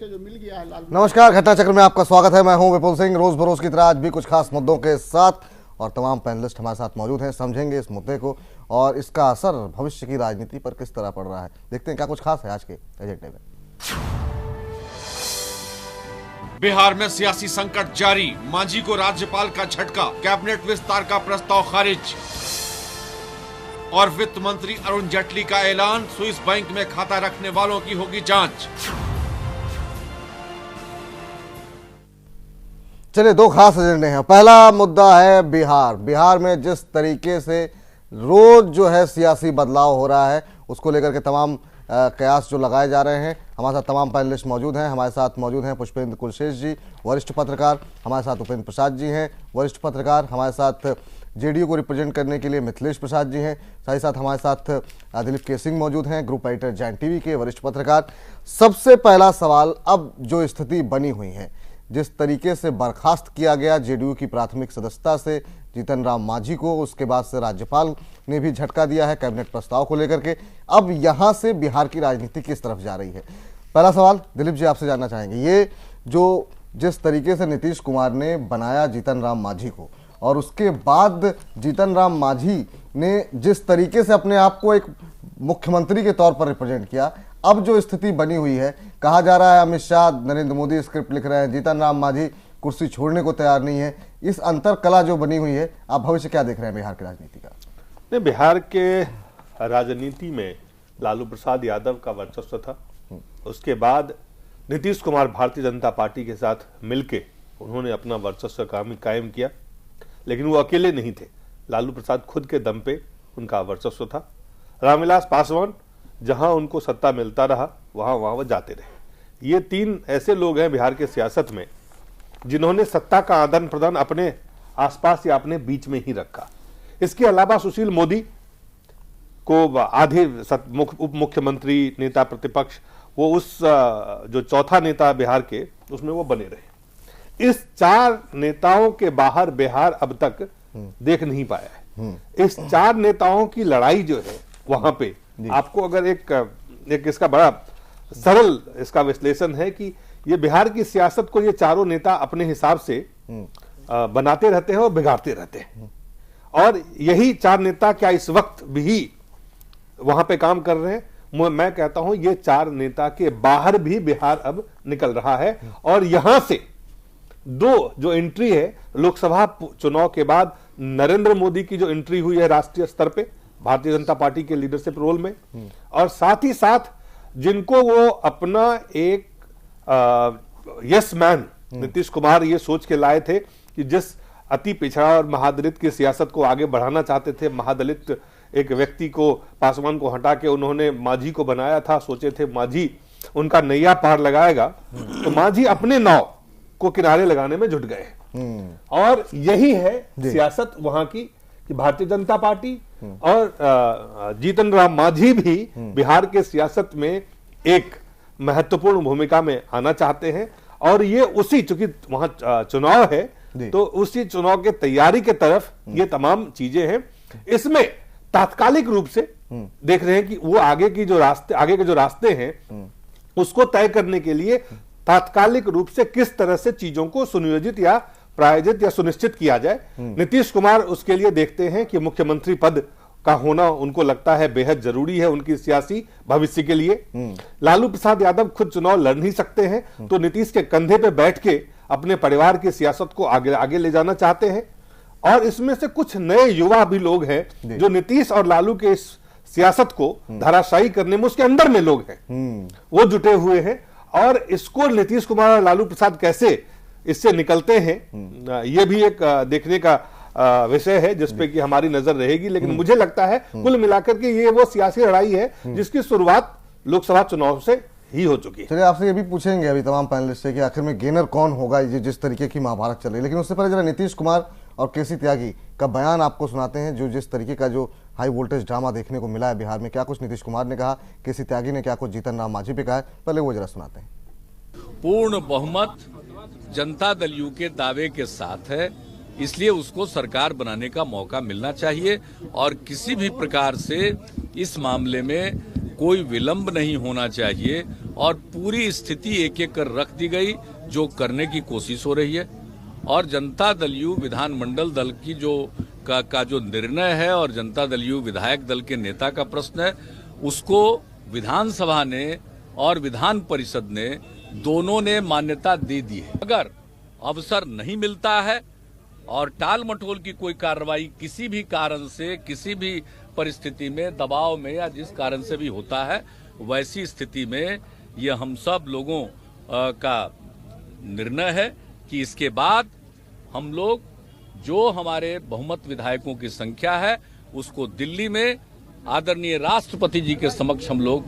से जो मिल गया है लाल। नमस्कार, घटना चक्र में आपका स्वागत है। मैं हूं विपुल सिंह। रोज बरोज की तरह आज भी कुछ खास मुद्दों के साथ और तमाम पैनलिस्ट हमारे साथ मौजूद हैं। समझेंगे इस मुद्दे को और इसका असर भविष्य की राजनीति पर किस तरह पड़ रहा है। देखते हैं क्या कुछ खास है आज के एजेंडे में। बिहार में सियासी संकट जारी, मांझी को राज्यपाल का झटका, कैबिनेट विस्तार का प्रस्ताव खारिज और वित्त मंत्री अरुण जेटली का ऐलान, स्विस बैंक में खाता रखने वालों की होगी जांच। चलिए, दो खास एजेंडे हैं। पहला मुद्दा है बिहार। बिहार में जिस तरीके से रोज जो है सियासी बदलाव हो रहा है, उसको लेकर के तमाम कयास जो लगाए जा रहे हैं। हमारे साथ तमाम पैनलिस्ट मौजूद हैं। हमारे साथ मौजूद हैं पुष्पेंद्र कुलशेष जी, वरिष्ठ पत्रकार। हमारे साथ उपेंद्र प्रसाद जी हैं, वरिष्ठ पत्रकार। हमारे साथ जेडीयू को रिप्रेजेंट करने के लिए मिथिलेश प्रसाद जी हैं। साथ ही साथ हमारे साथ दिलीप के सिंह मौजूद हैं, ग्रुप एडिटर जैन टीवी के वरिष्ठ पत्रकार। सबसे पहला सवाल, अब जो स्थिति बनी हुई है, जिस तरीके से बर्खास्त किया गया जेडीयू की प्राथमिक सदस्यता से जीतन राम मांझी को, उसके बाद से राज्यपाल ने भी झटका दिया है कैबिनेट प्रस्ताव को लेकर के। अब यहां से बिहार की राजनीति किस तरफ जा रही है? पहला सवाल दिलीप जी आपसे जानना चाहेंगे। ये जो जिस तरीके से नीतीश कुमार ने बनाया जीतन राम मांझी को और उसके बाद जीतन राम मांझी ने जिस तरीके से अपने आप को एक मुख्यमंत्री के तौर पर रिप्रेजेंट किया, अब जो स्थिति बनी हुई है, कहा जा रहा है अमित शाह, नरेंद्र मोदी स्क्रिप्ट लिख रहे हैं, जीतन राम मांझी कुर्सी छोड़ने को तैयार नहीं है। इस अंतर कला जो बनी हुई है, आप भविष्य क्या देख रहे हैं बिहार की राजनीति का? नहीं, बिहार के राजनीति में लालू प्रसाद यादव का वर्चस्व था। उसके बाद नीतीश कुमार भारतीय जनता पार्टी के साथ मिलके उन्होंने अपना वर्चस्व कायम किया, लेकिन वो अकेले नहीं थे। लालू प्रसाद खुद के दम पे उनका वर्चस्व था। रामविलास पासवान जहां उनको सत्ता मिलता रहा वहां वो जाते रहे। ये तीन ऐसे लोग हैं बिहार के सियासत में जिन्होंने सत्ता का आदान प्रदान अपने आसपास या अपने बीच में ही रखा। इसके अलावा सुशील मोदी को आधे उप मुख्यमंत्री, नेता प्रतिपक्ष, वो उस जो चौथा नेता बिहार के, उसमें वो बने रहे। इस चार नेताओं के बाहर बिहार अब तक देख नहीं पाया है। इस चार नेताओं की लड़ाई जो है वहां पे आपको अगर एक इसका बड़ा सरल इसका विश्लेषण है कि ये बिहार की सियासत को ये चारों नेता अपने हिसाब से बनाते रहते हैं और बिगाड़ते रहते हैं। और यही चार नेता क्या इस वक्त भी वहां पे काम कर रहे हैं? मैं कहता हूं ये चार नेता के बाहर भी बिहार अब निकल रहा है। और यहां से दो जो एंट्री है लोकसभा चुनाव के बाद, नरेंद्र मोदी की जो एंट्री हुई है राष्ट्रीय स्तर पे भारतीय जनता पार्टी के लीडरशिप रोल में, और साथ ही साथ जिनको वो अपना एक यस मैन नीतीश कुमार ये सोच के लाए थे कि जिस अति पिछड़ा और महादलित की सियासत को आगे बढ़ाना चाहते थे, महादलित एक व्यक्ति को, पासवान को हटा के उन्होंने मांझी को बनाया था। सोचे थे मांझी उनका नैया पार लगाएगा, तो मांझी अपने नाव को किनारे लगाने में जुट गए। और यही है सियासत वहां की कि भारतीय जनता पार्टी और जीतन राम मांझी भी बिहार के सियासत में एक महत्वपूर्ण भूमिका में आना चाहते हैं। और ये उसी, चूंकि वहां चुनाव है तो उसी चुनाव के तैयारी के तरफ ये तमाम चीजें हैं। इसमें तात्कालिक रूप से देख रहे हैं कि वो आगे के जो रास्ते हैं उसको तय करने के लिए तात्कालिक रूप से किस तरह से चीजों को सुनियोजित या प्रायोजित या सुनिश्चित किया जाए। नीतीश कुमार उसके लिए देखते हैं कि मुख्यमंत्री पद का होना उनको लगता है बेहद जरूरी है उनकी सियासी भविष्य के लिए। लालू प्रसाद यादव खुद चुनाव लड़ नहीं सकते हैं, तो नीतीश के कंधे पे बैठ के अपने परिवार की सियासत को आगे ले जाना चाहते हैं। और इसमें से कुछ नए युवा भी लोग हैं जो नीतीश और लालू के इस सियासत को धराशायी करने में उसके अंदर में लोग हैं, वो जुटे हुए हैं। और इसको नीतीश कुमार और लालू प्रसाद कैसे इससे निकलते हैं, ये भी एक देखने का विषय है जिसपे कि हमारी नजर रहेगी। लेकिन मुझे लगता है कुल मिलाकर के ये वो सियासी लड़ाई है जिसकी शुरुआत लोकसभा चुनाव से ही हो चुकी है। चलिए, आपसे ये भी पूछेंगे अभी तमाम पैनलिस्ट से कि आखिर में गेनर कौन होगा ये जिस तरीके की महाभारत चल रही है। लेकिन उससे पहले जरा नीतीश कुमार और केसी त्यागी का बयान आपको सुनाते हैं, जो जिस तरीके का जो हाई वोल्टेज ड्रामा देखने को मिला है बिहार में। क्या कुछ नीतीश कुमार ने कहा, केसी त्यागी ने क्या कुछ जीतन राम मांझी पे कहा है, पहले वो जरा सुनाते हैं। पूर्ण बहुमत जनता दल यू के दावे के साथ है, इसलिए उसको सरकार बनाने का मौका मिलना चाहिए और किसी भी प्रकार से इस मामले में कोई विलंब नहीं होना चाहिए और पूरी स्थिति एक एक कर रख दी गई, जो करने की कोशिश हो रही है। और जनता दल यू विधानमंडल दल की जो का जो निर्णय है और जनता दल यू विधायक दल के नेता का प्रश्न है, उसको विधानसभा ने और विधान परिषद ने दोनों ने मान्यता दे दी है। अगर अवसर नहीं मिलता है और टाल मटोल की कोई कार्रवाई किसी भी कारण से, किसी भी परिस्थिति में, दबाव में या जिस कारण से भी होता है, वैसी स्थिति में यह हम सब लोगों का निर्णय है कि इसके बाद हम लोग जो हमारे बहुमत विधायकों की संख्या है उसको दिल्ली में आदरणीय राष्ट्रपति जी के समक्ष हम लोग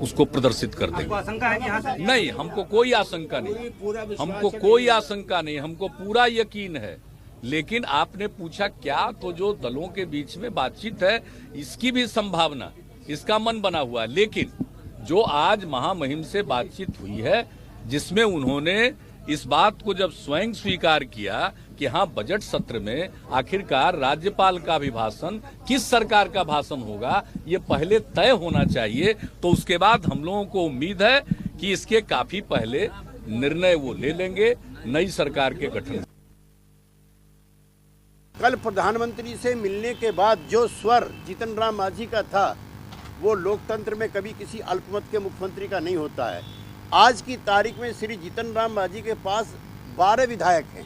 उसको प्रदर्शित कर देंगे। आशंका है कि यहाँ से नहीं, हमको कोई आशंका नहीं, हमको कोई आशंका नहीं, हमको पूरा यकीन है। लेकिन आपने पूछा क्या, तो जो दलों के बीच में बातचीत है इसकी भी संभावना, इसका मन बना हुआ है। लेकिन जो आज महामहिम से बातचीत हुई है, जिसमें उन्होंने इस बात को जब स्वयं स्वीकार किया कि हाँ, बजट सत्र में आखिरकार राज्यपाल का अभिभाषण, किस सरकार का भाषण होगा, ये पहले तय होना चाहिए। तो उसके बाद हम लोगों को उम्मीद है कि इसके काफी पहले निर्णय वो ले लेंगे नई सरकार के गठन। कल प्रधानमंत्री से मिलने के बाद जो स्वर जीतन राम मांझी का था, वो लोकतंत्र में कभी किसी अल्पमत के मुख्यमंत्री का नहीं होता है। आज की तारीख में श्री जीतन राम मांझी के पास 12 विधायक हैं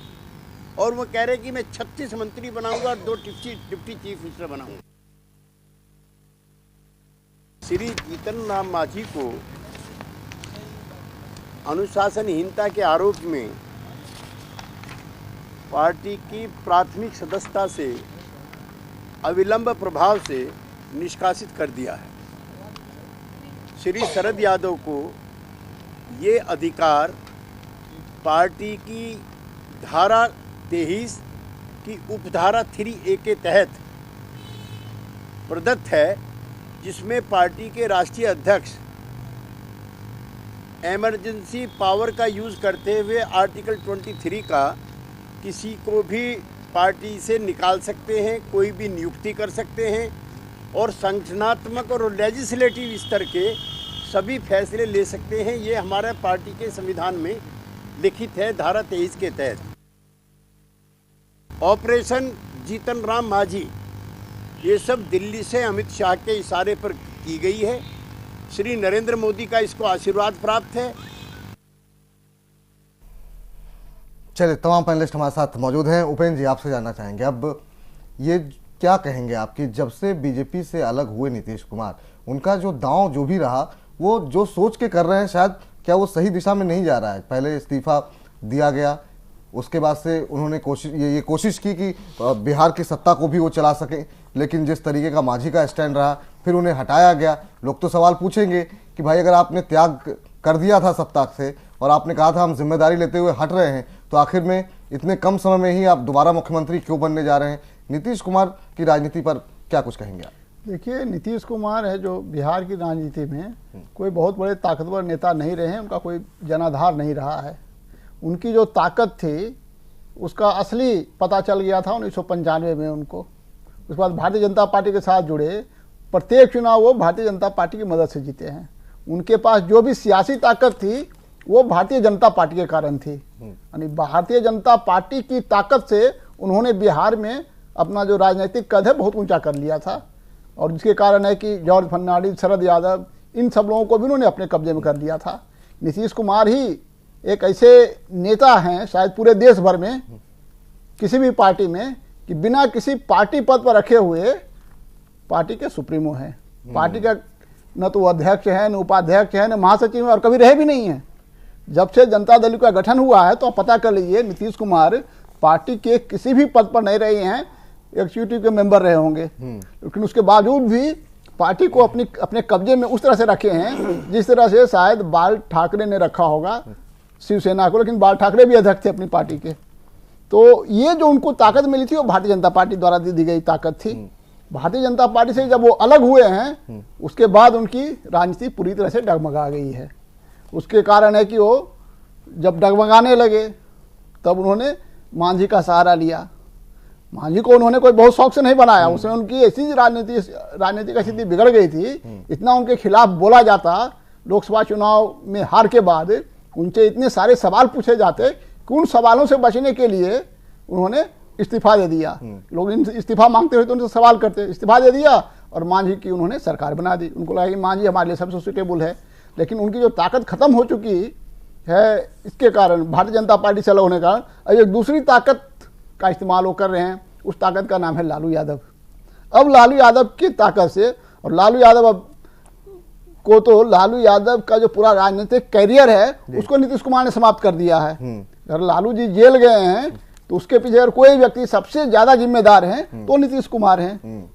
और वो कह रहे कि मैं 36 मंत्री बनाऊंगा और 2 डिप्टी चीफ मिनिस्टर बनाऊंगा। श्री जीतन राम मांझी को अनुशासनहीनता के आरोप में पार्टी की प्राथमिक सदस्यता से अविलंब प्रभाव से निष्कासित कर दिया है। श्री शरद यादव को ये अधिकार पार्टी की धारा 23 की उपधारा 3A के तहत प्रदत्त है, जिसमें पार्टी के राष्ट्रीय अध्यक्ष इमरजेंसी पावर का यूज़ करते हुए आर्टिकल 23 का किसी को भी पार्टी से निकाल सकते हैं, कोई भी नियुक्ति कर सकते हैं और संगठनात्मक और लेजिस्लेटिव स्तर के सभी फैसले ले सकते हैं। ये हमारे पार्टी के संविधान में लिखित है धारा 23 के तहत। ऑपरेशन जीतन राम मांझी ये सब दिल्ली से अमित शाह के इशारे पर की गई है। श्री नरेंद्र मोदी का इसको आशीर्वाद प्राप्त है। चलिए, तमाम पैनलिस्ट हमारे साथ मौजूद हैं। उपेंद्र जी, आपसे जानना चाहेंगे, अब ये क्या कहेंगे आपकी, जब से बीजेपी से अलग हुए नीतीश कुमार, उनका जो दांव जो भी रहा, वो जो सोच के कर रहे हैं, शायद क्या वो सही दिशा में नहीं जा रहा है? पहले इस्तीफा दिया गया, उसके बाद से उन्होंने ये कोशिश की कि बिहार की सत्ता को भी वो चला सकें, लेकिन जिस तरीके का मांझी का स्टैंड रहा, फिर उन्हें हटाया गया। लोग तो सवाल पूछेंगे कि भाई, अगर आपने त्याग कर दिया था सत्ता से और आपने कहा था हम जिम्मेदारी लेते हुए हट रहे हैं, तो आखिर में इतने कम समय में ही आप दोबारा मुख्यमंत्री क्यों बनने जा रहे हैं? नीतीश कुमार की राजनीति पर क्या कुछ कहेंगे आप? देखिए, नीतीश कुमार है जो बिहार की राजनीति में कोई बहुत बड़े ताकतवर नेता नहीं रहे हैं, उनका कोई जनाधार नहीं रहा है। उनकी जो ताकत थी उसका असली पता चल गया था 1995 में उनको। उसके बाद भारतीय जनता पार्टी के साथ जुड़े, प्रत्येक चुनाव वो भारतीय जनता पार्टी की मदद से जीते हैं। उनके पास जो भी सियासी ताकत थी वो भारतीय जनता पार्टी के कारण थी। यानी भारतीय जनता पार्टी की ताकत से उन्होंने बिहार में अपना जो राजनीतिक कद है बहुत ऊंचा कर लिया था, और जिसके कारण है कि जॉर्ज फर्नांडिस, शरद यादव, इन सब लोगों को भी उन्होंने अपने कब्जे में कर लिया था। नीतीश कुमार ही एक ऐसे नेता हैं शायद पूरे देश भर में किसी भी पार्टी में कि बिना किसी पार्टी पद पर रखे हुए पार्टी के सुप्रीमो हैं। पार्टी का न तो अध्यक्ष है, न उपाध्यक्ष है, न महासचिव है, और कभी रहे भी नहीं है। जब से जनता दल का गठन हुआ है तो आप पता कर लीजिए, नीतीश कुमार पार्टी के किसी भी पद पर नहीं रहे हैं, एग्जीक्यूटिव के मेंबर रहे होंगे, लेकिन उसके बावजूद भी पार्टी को अपने कब्जे में उस तरह से रखे हैं जिस तरह से शायद बाल ठाकरे ने रखा होगा शिवसेना को। लेकिन बाल ठाकरे भी अध्यक्ष थे अपनी पार्टी के। तो ये जो उनको ताकत मिली थी वो भारतीय जनता पार्टी द्वारा दी गई ताकत थी। भारतीय जनता पार्टी से जब वो अलग हुए हैं उसके बाद उनकी राजनीति पूरी तरह से डगमगा गई है। उसके कारण है कि वो जब डगमगाने लगे तब उन्होंने मांझी का सहारा लिया। मांझी को उन्होंने कोई बहुत शौक से नहीं बनाया, उसमें उनकी ऐसी राजनीति का स्थिति बिगड़ गई थी, इतना उनके खिलाफ बोला जाता लोकसभा चुनाव में हार के बाद उनसे इतने सारे सवाल पूछे जाते कि उन सवालों से बचने के लिए उन्होंने इस्तीफा दे दिया। लोग इस्तीफा मांगते हुए तो उनसे सवाल करते, इस्तीफा दे दिया और मांझी की उन्होंने सरकार बना दी। उनको लगा कि मांझी हमारे लिए सबसे सुटेबल है, लेकिन उनकी जो ताकत खत्म हो चुकी है इसके कारण, भारतीय जनता पार्टी से अलग होने का अब एक दूसरी ताकत का इस्तेमाल वो कर रहे हैं। उस ताकत का नाम है लालू यादव। अब लालू यादव की ताकत से, और लालू यादव अब को तो लालू यादव का जो पूरा राजनीतिक कैरियर है उसको नीतीश कुमार ने समाप्त कर दिया है। अगर लालू जी जेल गए हैं तो उसके पीछे अगर कोई व्यक्ति सबसे ज्यादा जिम्मेदार है तो नीतीश कुमार हैं।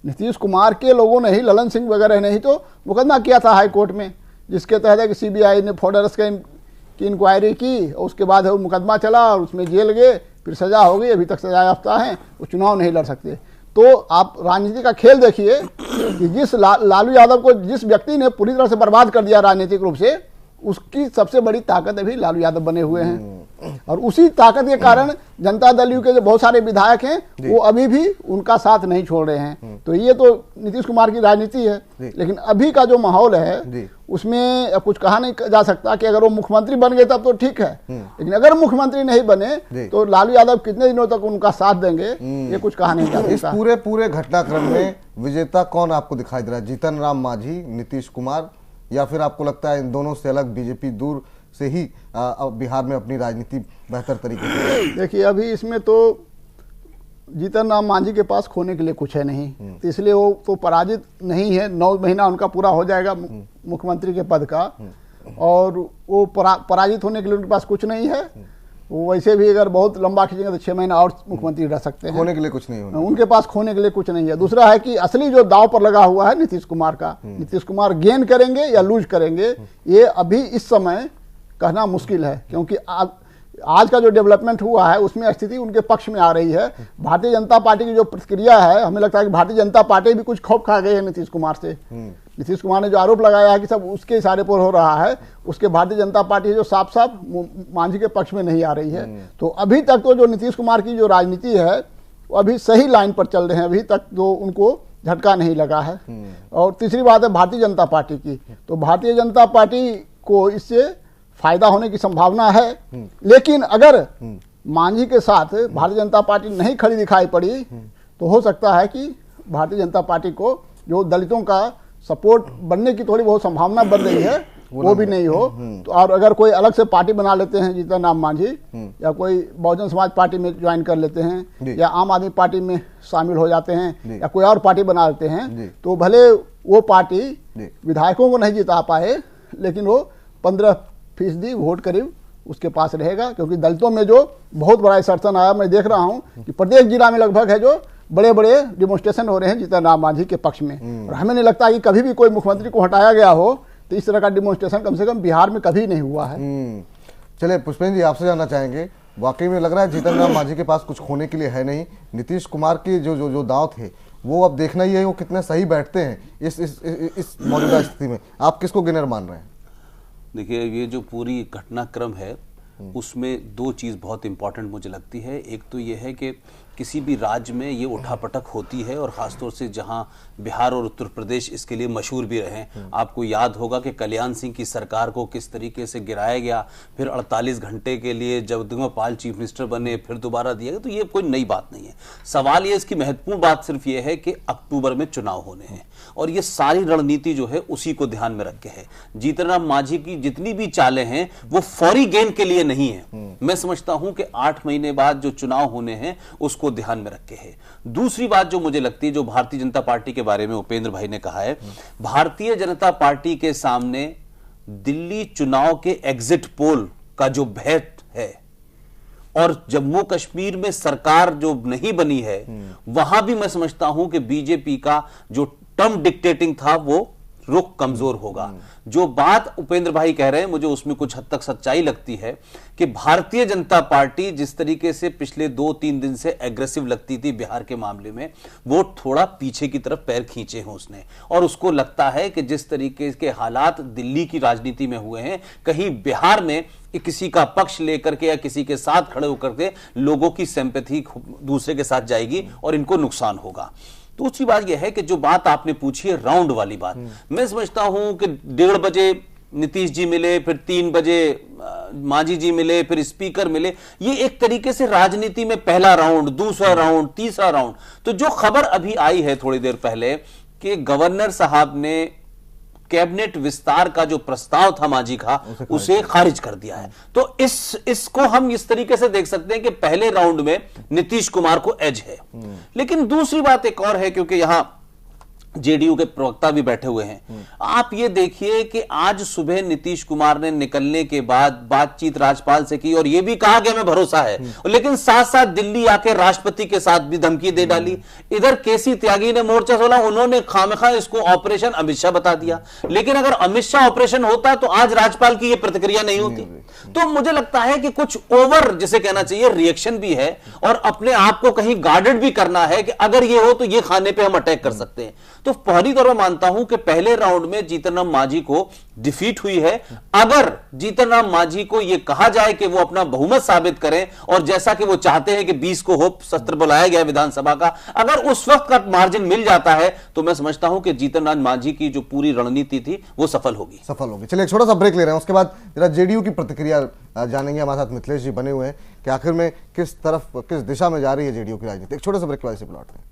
नीतीश कुमार के लोगों ने ही, ललन सिंह वगैरह ने ही तो मुकदमा किया था हाई कोर्ट में, जिसके तहत सीबीआई ने फॉर्डर्स की इंक्वायरी की और उसके बाद वो मुकदमा चला और उसमें जेल गए, फिर सजा हो गई, अभी तक सजा याफ्ता है, वो चुनाव नहीं लड़ सकते। तो आप राजनीति का खेल देखिए कि जिस लालू यादव को जिस व्यक्ति ने पूरी तरह से बर्बाद कर दिया राजनीतिक रूप से, उसकी सबसे बड़ी ताकत अभी लालू यादव बने हुए हैं। और उसी ताकत के कारण जनता दल यू के जो बहुत सारे विधायक हैं वो अभी भी उनका साथ नहीं छोड़ रहे हैं। तो ये तो नीतीश कुमार की राजनीति है। लेकिन अभी का जो माहौल है उसमें कुछ कहा नहीं जा सकता कि अगर वो मुख्यमंत्री बन गए तब तो ठीक है, लेकिन अगर मुख्यमंत्री नहीं बने तो लालू यादव कितने दिनों तक उनका साथ देंगे ये कुछ कहा नहीं जा सकता। इस पूरे घटनाक्रम में विजेता कौन आपको दिखाई दे रहा है? जीतन राम मांझी, नीतीश कुमार, या फिर आपको लगता है इन दोनों से अलग बीजेपी दूर से ही बिहार में अपनी राजनीति बेहतर तरीके से? देखिए अभी इसमें तो जीतन राम मांझी के पास खोने के लिए कुछ है नहीं, तो इसलिए वो तो पराजित नहीं है। 9 महीना उनका पूरा हो जाएगा मुख्यमंत्री के पद का, और वो पराजित होने के लिए उनके पास कुछ नहीं है। वो वैसे भी अगर बहुत लंबा खींचेंगे तो 6 महीना और मुख्यमंत्री रह सकते हैं। खोने के लिए कुछ नहीं होना, उनके पास खोने के लिए कुछ नहीं है। दूसरा है कि असली जो दाव पर लगा हुआ है नीतीश कुमार का, नीतीश कुमार गेन करेंगे या लूज करेंगे ये अभी इस समय कहना मुश्किल है, क्योंकि आज का जो डेवलपमेंट हुआ है उसमें स्थिति उनके पक्ष में आ रही है। भारतीय जनता पार्टी की जो प्रतिक्रिया है, हमें लगता है कि भारतीय जनता पार्टी भी कुछ खौफ खा गई है नीतीश कुमार से। नीतीश कुमार ने जो आरोप लगाया है कि सब उसके इशारे पर हो रहा है, उसके भारतीय जनता पार्टी जो साफ साफ मांझी के पक्ष में नहीं आ रही है। तो अभी तक तो जो नीतीश कुमार की जो राजनीति है वो अभी सही लाइन पर चल रहे हैं, अभी तक जो उनको झटका नहीं लगा है। और तीसरी बात है भारतीय जनता पार्टी की, तो भारतीय जनता पार्टी को इससे फायदा होने की संभावना है। लेकिन अगर मांझी के साथ भारतीय जनता पार्टी नहीं खड़ी दिखाई पड़ी तो हो सकता है कि भारतीय जनता पार्टी को जो दलितों का सपोर्ट बनने की थोड़ी बहुत संभावना बन रही है वो भी नहीं हो। तो और अगर कोई अलग से पार्टी बना लेते हैं जीतन राम मांझी, या कोई बहुजन समाज पार्टी में ज्वाइन कर लेते हैं, या आम आदमी पार्टी में शामिल हो जाते हैं, या कोई और पार्टी बना लेते हैं, तो भले वो पार्टी विधायकों को नहीं जिता पाए लेकिन वो 15% वोट करीब उसके पास रहेगा। क्योंकि दलितों में जो बहुत बड़ा असर्सन आया, मैं देख रहा हूं कि प्रत्येक जिला में लगभग है जो बड़े बड़े डिमोन्स्ट्रेशन हो रहे हैं जीतन राम मांझी के पक्ष में। और हमें नहीं लगता कि कभी भी कोई मुख्यमंत्री को हटाया गया हो तो इस तरह का डिमोन्स्ट्रेशन कम से कम बिहार में कभी नहीं हुआ है। चलिए पुष्पेंद्र जी, आपसे जानना चाहेंगे, वाकई में लग रहा है जीतन राम मांझी के पास कुछ खोने के लिए है नहीं। नीतीश कुमार के जो दांव थे वो अब देखना ही है वो कितने सही बैठते हैं इस मौजूदा स्थिति में। आप किसको गेनर मान रहे हैं? देखिए, ये जो पूरी घटनाक्रम है उसमें 2 चीज़ बहुत इंपॉर्टेंट मुझे लगती है। एक तो ये है कि किसी भी राज्य में ये उठापटक होती है, और ख़ासतौर से जहां बिहार और उत्तर प्रदेश इसके लिए मशहूर भी रहे। आपको याद होगा कि कल्याण सिंह की सरकार को किस तरीके से गिराया गया, फिर 48 घंटे के लिए जगदम्बिका पाल चीफ मिनिस्टर बने, फिर दोबारा दिया गया। तो ये कोई नई बात नहीं है। सवाल ये, इसकी महत्वपूर्ण बात सिर्फ ये है कि अक्टूबर में चुनाव होने हैं, और ये सारी रणनीति जो है उसी को ध्यान में रख के है। जीतन राम मांझी की जितनी भी चालें हैं वो फौरी गेन के लिए नहीं है। मैं समझता हूं कि 8 महीने बाद जो चुनाव होने हैं उसको ध्यान में रख के है। दूसरी बात जो मुझे लगती है, जो भारतीय जनता पार्टी के बारे में उपेंद्र भाई ने कहा है, भारतीय जनता पार्टी के सामने दिल्ली चुनाव के एग्जिट पोल का जो भय है, और जम्मू कश्मीर में सरकार जो नहीं बनी है वहां भी मैं समझता हूं कि बीजेपी का जो टर्म डिक्टेटिंग था वो रुख कमजोर होगा। जो बात उपेंद्र भाई कह रहे हैं मुझे उसमें कुछ हद तक सच्चाई लगती है कि भारतीय जनता पार्टी जिस तरीके से पिछले 2-3 दिन से एग्रेसिव लगती थी बिहार के मामले में, वो थोड़ा पीछे की तरफ पैर खींचे हैं उसने। और उसको लगता है कि जिस तरीके के हालात दिल्ली की राजनीति में हुए हैं, कहीं बिहार में किसी का पक्ष लेकर के या किसी के साथ खड़े होकर के लोगों की सिंपैथी दूसरे के साथ जाएगी और इनको नुकसान होगा। दूसरी बात यह है कि जो बात आपने पूछी है राउंड वाली बात, मैं समझता हूं कि 1:30 बजे नीतीश जी मिले, फिर 3 बजे मांझी जी मिले, फिर स्पीकर मिले। ये एक तरीके से राजनीति में पहला राउंड, दूसरा राउंड, तीसरा राउंड। तो जो खबर अभी आई है थोड़ी देर पहले कि गवर्नर साहब ने कैबिनेट विस्तार का जो प्रस्ताव था मांझी का उसे खारिज कर दिया है। तो इसको हम इस तरीके से देख सकते हैं कि पहले राउंड में नीतीश कुमार को एज है। लेकिन दूसरी बात एक और है, क्योंकि यहां जेडीयू के प्रवक्ता भी बैठे हुए हैं। आप ये देखिए कि आज सुबह नीतीश कुमार ने निकलने के बाद बातचीत राज्यपाल से की और ये भी कहा कि हमें भरोसा है, लेकिन साथ साथ दिल्ली आके राष्ट्रपति के साथ भी धमकी दे डाली। इधर केसी त्यागी ने मोर्चा खोला, उन्होंने खामखा इसको ऑपरेशन अमित शाह बता दिया। लेकिन अगर अमित शाह ऑपरेशन होता तो आज राज्यपाल की ये प्रतिक्रिया नहीं होती। तो मुझे लगता है कि कुछ ओवर जिसे कहना चाहिए रिएक्शन भी है और अपने आप को कहीं गार्डेड भी करना है कि अगर ये हो तो ये खाने पे हम अटैक कर सकते हैं। तो पहली तौर पर मानता हूं कि पहले राउंड में जीतन राम मांझी को डिफीट हुई है। अगर जीतन राम मांझी को यह कहा जाए कि वो अपना बहुमत साबित करें और जैसा कि वो चाहते हैं कि 20 को होप सत्र बुलाया गया विधानसभा का, अगर उस वक्त का मार्जिन मिल जाता है तो मैं समझता हूं कि जीतन राम मांझी की जो पूरी रणनीति थी वो सफल होगी। चलिए एक छोटा सा ब्रेक ले रहे हैं, उसके बाद जरा जेडीयू की प्रतिक्रिया जानेंगे। हमारे साथ मिथिलेश जी बने हुए हैं कि आखिर में किस तरफ, किस दिशा में जा रही है जेडीयू की राजनीति। एक छोटे से ब्रेक के बाद से लौटते हैं।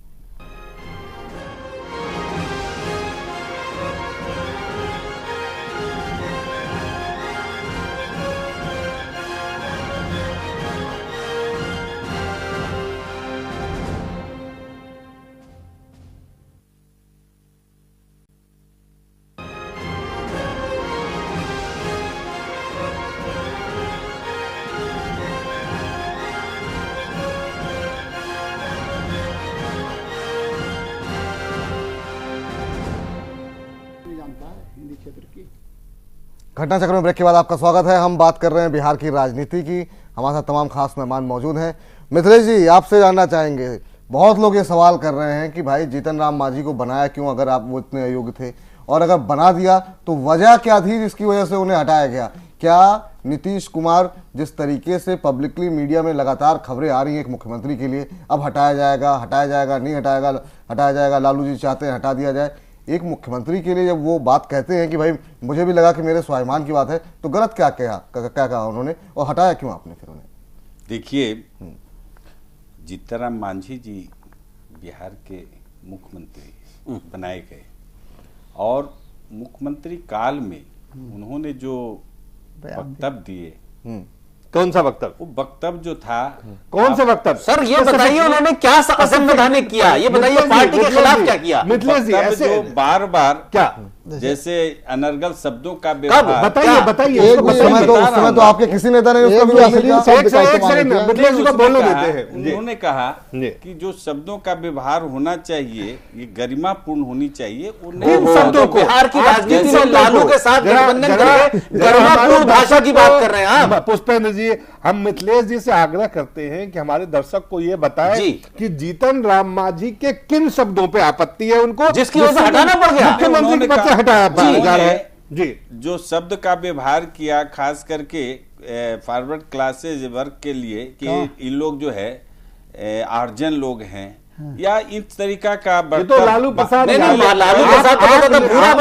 घटना चक्र में ब्रेक के बाद आपका स्वागत है। हम बात कर रहे हैं बिहार की राजनीति की। हमारे साथ तमाम खास मेहमान मौजूद हैं। मिथिलेश जी, आपसे जानना चाहेंगे, बहुत लोग ये सवाल कर रहे हैं कि भाई जीतन राम मांझी को बनाया क्यों, अगर आप वो इतने अयोग्य थे, और अगर बना दिया तो वजह क्या थी जिसकी वजह से उन्हें हटाया गया? क्या नीतीश कुमार जिस तरीके से पब्लिकली मीडिया में लगातार खबरें आ रही हैं एक मुख्यमंत्री के लिए, अब हटाया जाएगा नहीं हटाया जाएगा, लालू जी चाहते हैं हटा दिया जाए, एक मुख्यमंत्री के लिए जब वो बात कहते हैं कि भाई मुझे भी लगा कि मेरे स्वाभिमान की बात है, तो गलत क्या कहा उन्होंने और हटाया क्यों आपने फिर उन्हें? देखिए, जीतन राम मांझी जी बिहार के मुख्यमंत्री बनाए गए और मुख्यमंत्री काल में उन्होंने जो वक्तव्य दिए, कौन सा वक्तव्य? वो वक्तव्य जो था, कौन सा वक्तव्य? सर ये बताइए उन्होंने क्या असंवैधानिक किया, ये बताइए पार्टी के खिलाफ क्या किया? मिथिलेश जी, ऐसे जो बार बार क्या जैसे अनर्गल शब्दों का व्यवहार, बताइए उस समय तो आपके किसी नेता ने उसका बोलने देते हैं। उन्होंने कहा कि जो शब्दों का व्यवहार होना चाहिए ये गरिमापूर्ण होनी चाहिए। शब्दों को बिहार की राजनीति में लालू के साथ गठबंधन करके गरिमापूर्ण भाषा की बात कर रहे हैं आप। पुष्पेंद्र जी, हम मिथिलेश जी से आग्रह करते हैं कि हमारे दर्शक को ये बताएं कि जीतन राम मांझी के किन शब्दों पे आपत्ति है उनको, जिसकी वजह से हटाना पड़ गया, मुख्यमंत्री के पद से हटाया जा रहा है जी। जो शब्द का व्यवहार किया खास करके फॉरवर्ड क्लासेज वर्ग के लिए कि इन लोग जो है आर्जन लोग हैं या इस तरीका का, तो लालू प्रसाद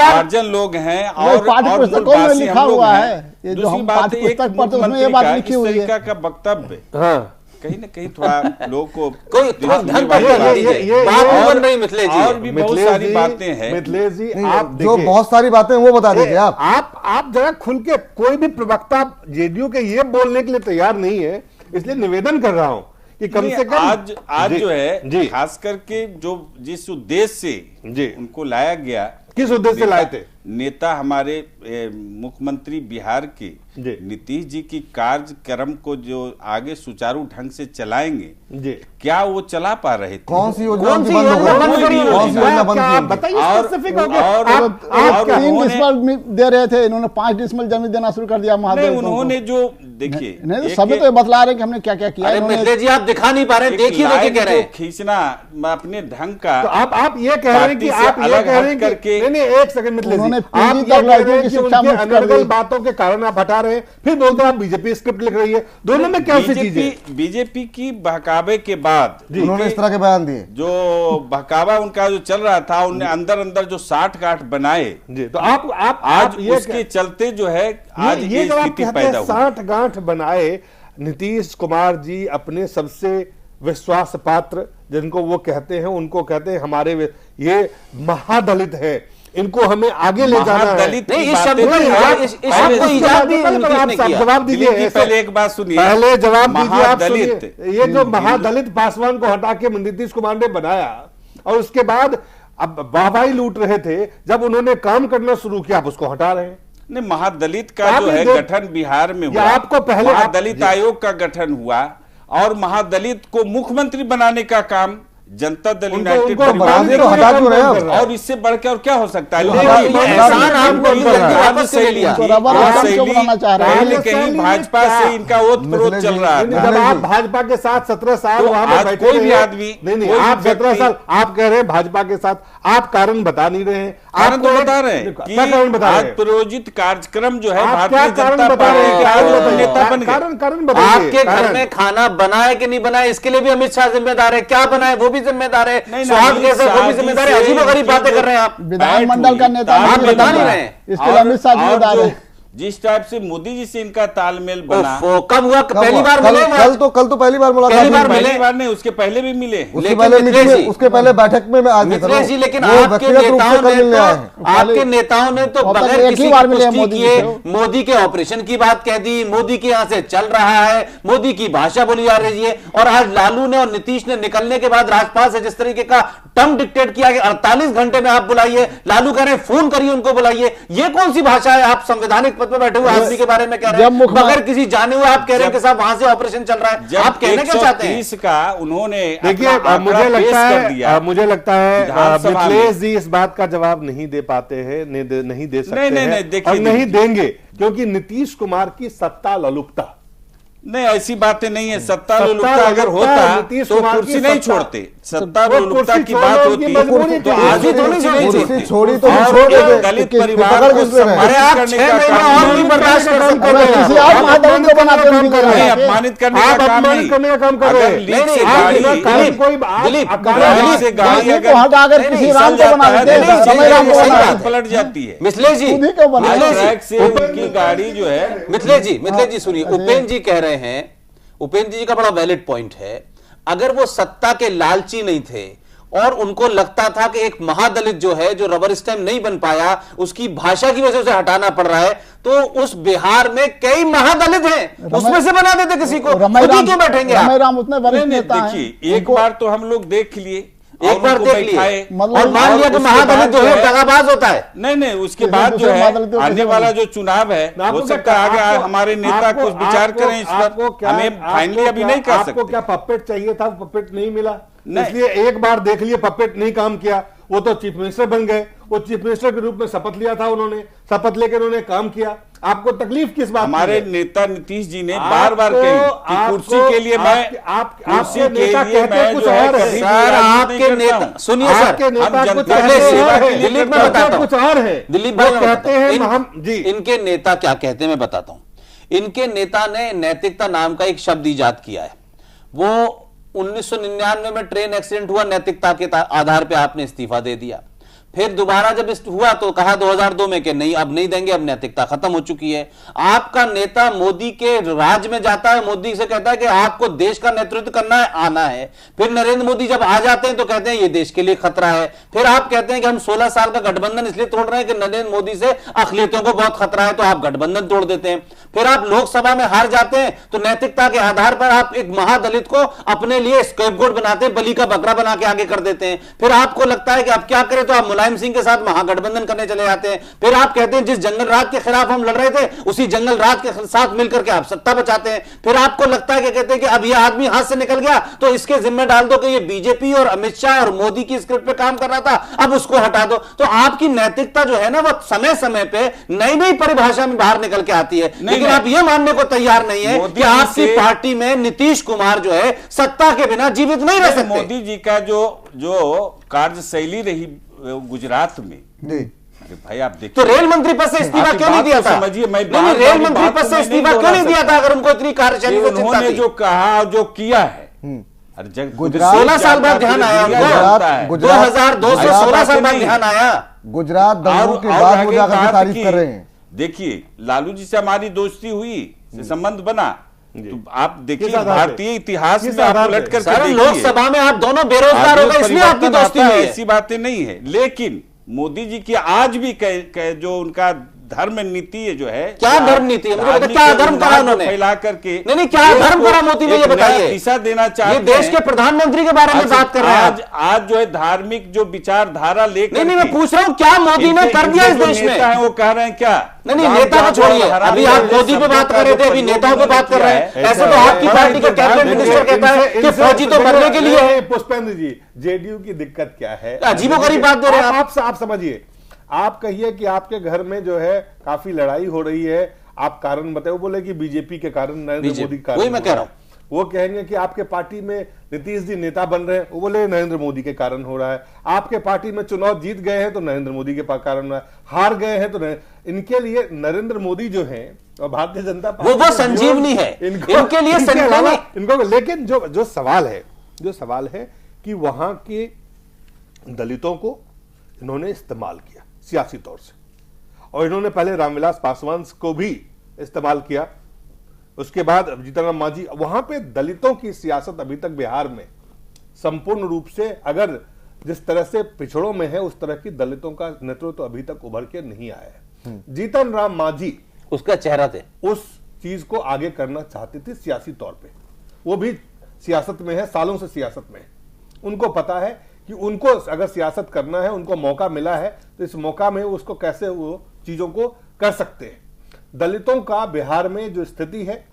आर्जन लोग हैं और लिखा हुआ है। दूसरी बात एक इस तरीका का वक्तव्य कहीं ना कहीं थोड़ा लोगों को कोई और भी बहुत सारी बातें हैं। मिथिलेश जी, आप जो बहुत सारी बातें वो बता दीजिए आप जरा खुल के, कोई भी प्रवक्ता जेडीयू के ये बोलने के लिए तैयार नहीं है, इसलिए निवेदन कर रहा हूं कि कम से कम आज जो है खास करके जो जिस उद्देश्य से उनको लाया गया, किस उद्देश्य से लाए थे? नेता हमारे मुख्यमंत्री बिहार के नीतीश जी की कार्यक्रम को जो आगे सुचारू ढंग से चलाएंगे, क्या वो चला पा रहे थे? कौन सी योजना बताइए। 3 डिसमल दे रहे थे, इन्होंने 5 डिसमल जमीन देना शुरू कर दिया। उन्होंने जो देखिए सभी तो बतला रहे कि हमने क्या क्या किया। मिथिलेश जी आप दिखा नहीं पा रहे, देखिए कह रहे हैं खींचना अपने ढंग का। आप ये कह रहे हैं कि आप ये कह रहे हैं करके, नहीं एक सेकंड मिथिलेश जी, हमने आप PG ये तक कह रहे लड़कियों हैं की कि शिक्षा उनकी मुफ्त कर अनर्गल दी। बातों के कारण आप हटा रहे हैं, फिर बोलते हैं आप बीजेपी स्क्रिप्ट लिख रही है। दोनों में क्या सी चीज है? बीजेपी की बहकावे के बाद उन्होंने इस तरह के बयान दिए। जो बहकावा उनका जो चल रहा था, उनने अंदर अंदर जो 60 गांठ बनाए जी, तो आप आज ये उसके चलते जो है आज ये ये जब आप स्थिति कहते पैदा हैं हुई। 60 गांठ बनाए, नीतीश कुमार जी अपने सबसे विश्वास पात्र जिनको वो कहते हैं, उनको कहते हैं हमारे ये महादलित है, इनको हमें आगे ले जाना है। महादलित नहीं, की इस शब्द बातें का नहीं, इजाद- इस शब्द को इजाद भी नीतीश ने आप किया। जवाब दीजिए। दिलीप जी, पहले एक बात सुनिए। पहले जवाब दीजिए, आप महादलित सुनिए। ये जो महादलित पासवान को हटा के नीतीश कुमार ने बनाया और उसके बाद अब वाहवाही लूट रहे थे, जब उन्होंने काम करना शुरू किया आप उसको हटा रहे हैं। नहीं, महादलित का आप जो ये है देख- गठन बिहार में या हुआ। आपको पहले महादलित आयोग का गठन हुआ और महादलित को मुख्यमंत्री बनाने का काम जनता दल यूनाइटेड उनको परिवार बना ने दिया तो हटा क्यों रहे हैं आप? और इससे बढ़कर और क्या हो सकता है? तो लेकिन हटा- ये हटा- एहसान हटा- आपको हटा- नहीं लगता? हटा- आपस से लिया तो थी। रबर और आतंक क्यों शैली बनाना चाह रहे हैं? कहीं न कहीं भाजपा से इनका ओत प्रोत चल रहा नहीं, था। जब आप भाजपा के साथ 17 साल तो वहां पे आज बैठे कोई भी रहे, आदमी, नहीं कोई भी आप 17 व्यक्ति- साल आप कह रहे हैं भाजपा के साथ, आप कारण बता नहीं रहे हैं। कारण तो आपको बता रहे हैं क्या कारण बता आज रहे हैं? प्रायोजित कार्यक्रम जो है आप क्या भारतीय कारण जनता बता रहे पार्टी हैं? के आज कारण वो बताइए। नेता बन गए। कारण बताइए। आपके घर कारण। में खाना बना है कि नहीं बना है, इसके लिए भी अमित शाह जिम्मेदार है। क्या बना है वो भी जिम्मेदार है, नहीं, स्वाद नहीं, कैसे वो भी शादी जिम्मेदार है। से अजीबोगरीब बातें कर रहे हैं आप। विधानमंडल का नेता आप नहीं बता नहीं बनता। रहे हैं। इसके लिए अमित शाह जिम्मेदार है। जिस टाइप से मोदी जी से इनका तालमेल बना, ओफो, कब हुआ? कब पहली हुआ? बार कल- मिले कल तो पहली बार मुलाकात पहली हुई। बार मिले। पहली बार नहीं, उसके पहले भी मिले। उसके लेकिन पहले मिथिलेश मीटिंग जी- में, उसके पहले बैठक में मैं आज नहीं था मिथिलेश जी, लेकिन वो आपके व्यक्तिगत रूप से नेताओं कल ने मिलने आए हैं। तो आपके नेताओं ने तो अब तक बगैर एक ही किसी बार मिले हैं पुष्टि मोदी जी किए से। मोदी के ऑपरेशन की बात कह दी, मोदी के यहां से चल रहा है, मोदी की भाषा बोली जा रही है। और आज लालू ने और नीतीश ने निकलने के बाद राजपाल से जिस तरीके का टर्म डिक्टेट किया कि 48 घंटे में आप बुलाइए, लालू कह रहे हैं फोन करिए उनको बुलाइए। ये कौन सी भाषा है? आप संवैधानिक पद पर बैठे हुए आदमी के बारे में कह रहे हैं, बगैर किसी जाने हुए आप कह रहे हैं कि साहब वहां से ऑपरेशन चल रहा है। जब आप कहने क्या चाहते हैं? 130 का उन्होंने देखिए अपना आंकड़ा मुझे पेश लगता कर दिया। है विधानसभा में। मिथिलेश जी इस बात का जवाब नहीं दे पाते हैं, नहीं दे सकते नहीं, हैं देखिए, और नहीं देंगे, क्योंकि नीतीश कुमार की सत्ता ललुपता। नहीं, ऐसी बातें नहीं है। सत्ता सत्ता लोलुपता अगर लोलुपता होता नीतीश तो कुमार कुर्सी की नहीं सत्ता- छोड़ते। सत्ता वो लोलुपता कुर्सी की बात छोड़ने होती की मजबूरी तो थी। आज ही तो नहीं कुर्सी छोड़ते। छोड़ी तो और छोड़ एक देते। दलित कि- परिवार पकड़ को किस ले रहे हैं? अरे आप सम्मानित 6 करने का महीने काम और नहीं भी बर्दाश्त कर सकते अरे हैं। किसी और महादलित को बनाते हैं उनकी नहीं, जगह। अपमानित करने आप का काम अपमानित नहीं। करने का काम कर रहे हैं। अगर लीक से नहीं, गाड़ी दिलीप, कारण दिलीप, कोई दिलीप, गाड़ी से गाड़ी दिलीप अगर को हटाकर नहीं, किसी नहीं, राम को जाता बना है, देते नहीं, हैं, सही समय राम को सही बना बात देते हैं। पलट जाती है। मिथिलेश जी, खुद ही क्यों बना मिथिलेश ट्रैक जी, से उनकी गाड़ी जो है मिथिलेश जी सुनिए, उपेंद्र जी कह रहे हैं, उपेंद्र जी का बड़ा वैलिड पॉइंट है। अगर वो सत्ता के लालची नहीं थे और उनको लगता था कि एक महादलित जो है, जो रबर स्टैम्प नहीं बन पाया, उसकी भाषा की वजह से हटाना पड़ रहा है, तो उस बिहार में कई महादलित हैं, उसमें से बना देते किसी को। खुद ही क्यों बैठेंगे आप? रमई राम उतने वरिष्ठ नहीं, नेता हैं। देखिए, एक बार तो हम लोग देख लिए, एक बार देख लिए मतलब और मान लिया कि उसके महादलित बाद जो है जो है- दगाबाज होता है। नहीं, उसके किसी बाद जो दूसरे है महादलितों आने के वाला सामने। जो चुनाव है, आपको हो क्या- सकता है आगे आपको- हमारे नेता आपको- कुछ विचार आपको- करें इस आपको पर। क्या- हमें फाइनली आपको अभी क्या- नहीं कर आपको सकते। क्या पपेट चाहिए था, पपेट नहीं मिला, नहीं। इसलिए एक बार देख लिए पपेट नहीं काम किया, वो तो चीफ मिनिस्टर बन गए। वो चीफ मिनिस्टर के रूप में शपथ लिया था उन्होंने, शपथ लेकर उन्होंने काम किया। आपको तकलीफ किस बात की हमारे है? नेता नीतीश जी ने बार बार कही कि कुर्सी के लिए मैं कुर्सी आपके के नेता लिए कहते मैं कुछ जो है और है। कभी भी सर, राजनीति आपके नहीं करता नेता हूं। सुनिए सर, आपके नेता हम कुछ जनता और की है। सेवा के लिए दिलीप मैं करते बताता हैं। हूं। कुछ और है। दिलीप वो भाई मैं कहते बताता हैं हूं। हम जी इनके नेता क्या कहते हैं मैं बताता हूं। इनके नेता ने नैतिकता नाम का एक शब्द इजाद किया है। वो 1999 में ट्रेन एक्सीडेंट हुआ, नैतिकता के आधार पे आपने इस्तीफा दे दिया। फिर दोबारा जब हुआ तो कहा 2002 में कि नहीं, अब नहीं देंगे, अब नैतिकता खत्म हो चुकी है। आपका नेता मोदी के राज में जाता है, मोदी से कहता है कि आपको देश का नेतृत्व करना है, आना है। फिर नरेंद्र मोदी जब आ जाते हैं तो कहते हैं ये देश के लिए खतरा है। फिर आप कहते हैं कि हम 16 साल का गठबंधन इसलिए तोड़ रहे हैं कि नरेंद्र मोदी से अखिलियतों को बहुत खतरा है, तो आप गठबंधन तोड़ देते हैं। फिर आप लोकसभा में हार जाते हैं तो नैतिकता के आधार पर आप एक महादलित को अपने लिए स्केपगोट बनाते हैं, बलि का बकरा बना के आगे कर देते हैं। फिर आपको लगता है कि अब क्या करें, तो आप मुलायम सिंह के साथ महागठबंधन करने चले जाते हैं। फिर आप कहते हैं जिस जंगल राज के खिलाफ हम लड़ रहे थे, उसी जंगल राज के साथ मिलकर के आप सत्ता बचाते हैं। फिर आपको लगता है कि कहते हैं कि अब यह आदमी हाथ से निकल गया तो इसके जिम्मे डाल दो कि ये बीजेपी और अमित शाह और मोदी की स्क्रिप्ट पे काम कर रहा था, अब उसको हटा दो। तो आपकी नैतिकता जो है ना, वो समय समय पे नई नई परिभाषा में बाहर निकल के आती है। लेकिन आप यह मानने को तैयार नहीं है कि आपकी पार्टी में नीतीश कुमार जो है सत्ता के बिना जीवित नहीं रह सकते। मोदी जी का जो कार्यशैली रही गुजरात में, जी भाई आप देखिए, तो रेल मंत्री पद से इस्तीफा क्यों नहीं दिया था? समझिए, मैं नहीं, रेल मंत्री पद से इस्तीफा क्यों नहीं दिया था अगर उनको इतनी कार्यशैली से चिंता उन्होंने थी? जो कहा जो किया है, गुजरात 16 साल बाद ध्यान आया, 2216 साल बाद ध्यान आया। गुजरात दंगों के बाद वो जाकर के तारीफ कर रहे हैं। देखिए, लालू जी से हमारी दोस्ती हुई, संबंध बना, तो आप देखिए भारतीय इतिहास में आप उलट करके लोकसभा में आप दोनों बेरोजगार हो गए, इसलिए आपकी दोस्ती हुई है। ऐसी बातें नहीं है, लेकिन मोदी जी की आज भी जो उनका धर्म नीति है जो है, क्या धर्म नीति है? मुझे बताइए, क्या धर्म करा उन्होंने? फैला करके नहीं, क्या धर्म करा मोदी ने, ये बताइए। दिशा देना चाहते हैं, देश के प्रधानमंत्री के बारे में बात कर रहे हैं आज जो है धार्मिक जो विचारधारा लेकर, नहीं, मैं पूछ रहा हूँ क्या मोदी ने कर दिया इस देश में? वो कह रहे हैं क्या? नहीं, नेता को छोड़िए, अभी आप मोदी पे बात कर रहे थे, अभी नेताओं पे बात कर रहे हैं। ऐसे तो आपकी पार्टी का कैबिनेट मिनिस्टर कहता है कि फौजी तो मरने के लिए है। पुष्पेंद्र जी, जेडीयू की दिक्कत क्या है? अजीबोगरीब बात दे रहे हैं आप समझिए, आप कहिए कि आपके घर में जो है काफी लड़ाई हो रही है, आप कारण बताए, वो बोले कि बीजेपी के कारण, नरेंद्र मोदी के कारण, वही मैं कह रहा हूं। वो कहेंगे कि आपके पार्टी में नीतीश जी नेता बन रहे हैं, वो बोले नरेंद्र मोदी के कारण हो रहा है। आपके पार्टी में चुनाव जीत गए हैं तो नरेंद्र मोदी के कारण, हार गए हैं तो इनके लिए नरेंद्र मोदी जो है और भारतीय जनता पार्टी वो संजीवनी है इनके लिए, इनको। लेकिन जो सवाल है कि वहां के दलितों को इन्होंने इस्तेमाल किया सियासी तौर से, और इन्होंने पहले रामविलास पासवान को भी इस्तेमाल किया, उसके बाद जीतन राम मांझी। वहां पे दलितों की सियासत अभी तक बिहार में संपूर्ण रूप से, अगर जिस तरह से पिछड़ों में है, उस तरह की दलितों का नेतृत्व तो अभी तक उभर के नहीं आया है। जीतन राम मांझी उसका चेहरा थे, उस चीज को आगे करना चाहते थे सियासी तौर पे। वो भी सियासत में है, सालों से सियासत में है। उनको पता है कि उनको अगर सियासत करना है, उनको मौका मिला है, तो इस मौका में उसको कैसे वो चीजों को कर सकते हैं। दलितों का बिहार में जो स्थिति है,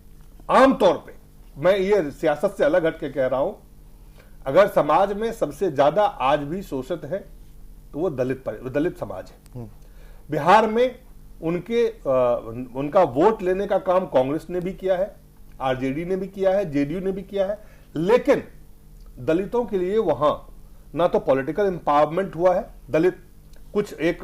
आमतौर पे, मैं ये सियासत से अलग हट के कह रहा हूं, अगर समाज में सबसे ज्यादा आज भी शोषित है तो वो दलित समाज है। बिहार में उनका वोट लेने का काम कांग्रेस ने भी किया है, आरजेडी ने भी किया है, जेडीयू ने भी किया है, लेकिन दलितों के लिए वहां ना तो पॉलिटिकल एम्पावरमेंट हुआ है। दलित कुछ एक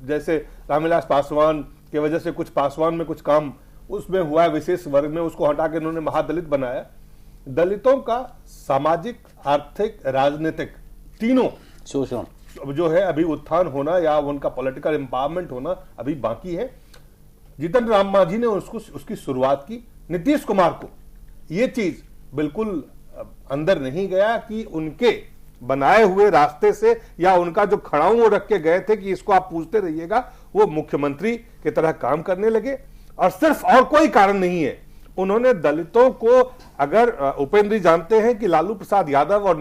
जैसे रामविलास पासवान की वजह से कुछ पासवान में कुछ काम उसमें हुआ है, विशेष वर्ग में, उसको हटा के उन्होंने महादलित बनाया। दलितों का सामाजिक, आर्थिक, राजनीतिक तीनों शोषण जो है अभी उत्थान होना या उनका पॉलिटिकल एम्पावरमेंट होना अभी बाकी है। जीतन राम मांझी ने उसकी शुरुआत की। नीतीश कुमार को यह चीज बिल्कुल अंदर नहीं गया कि उनके बनाए हुए रास्ते से या उनका जो खड़ाऊ वो रख के गए थे कि इसको आप पूछते रहिएगा, वो मुख्यमंत्री की तरह काम करने लगे, और सिर्फ और कोई कारण नहीं है। उन्होंने दलितों को, अगर उपेंद्र जी जानते हैं कि लालू प्रसाद यादव और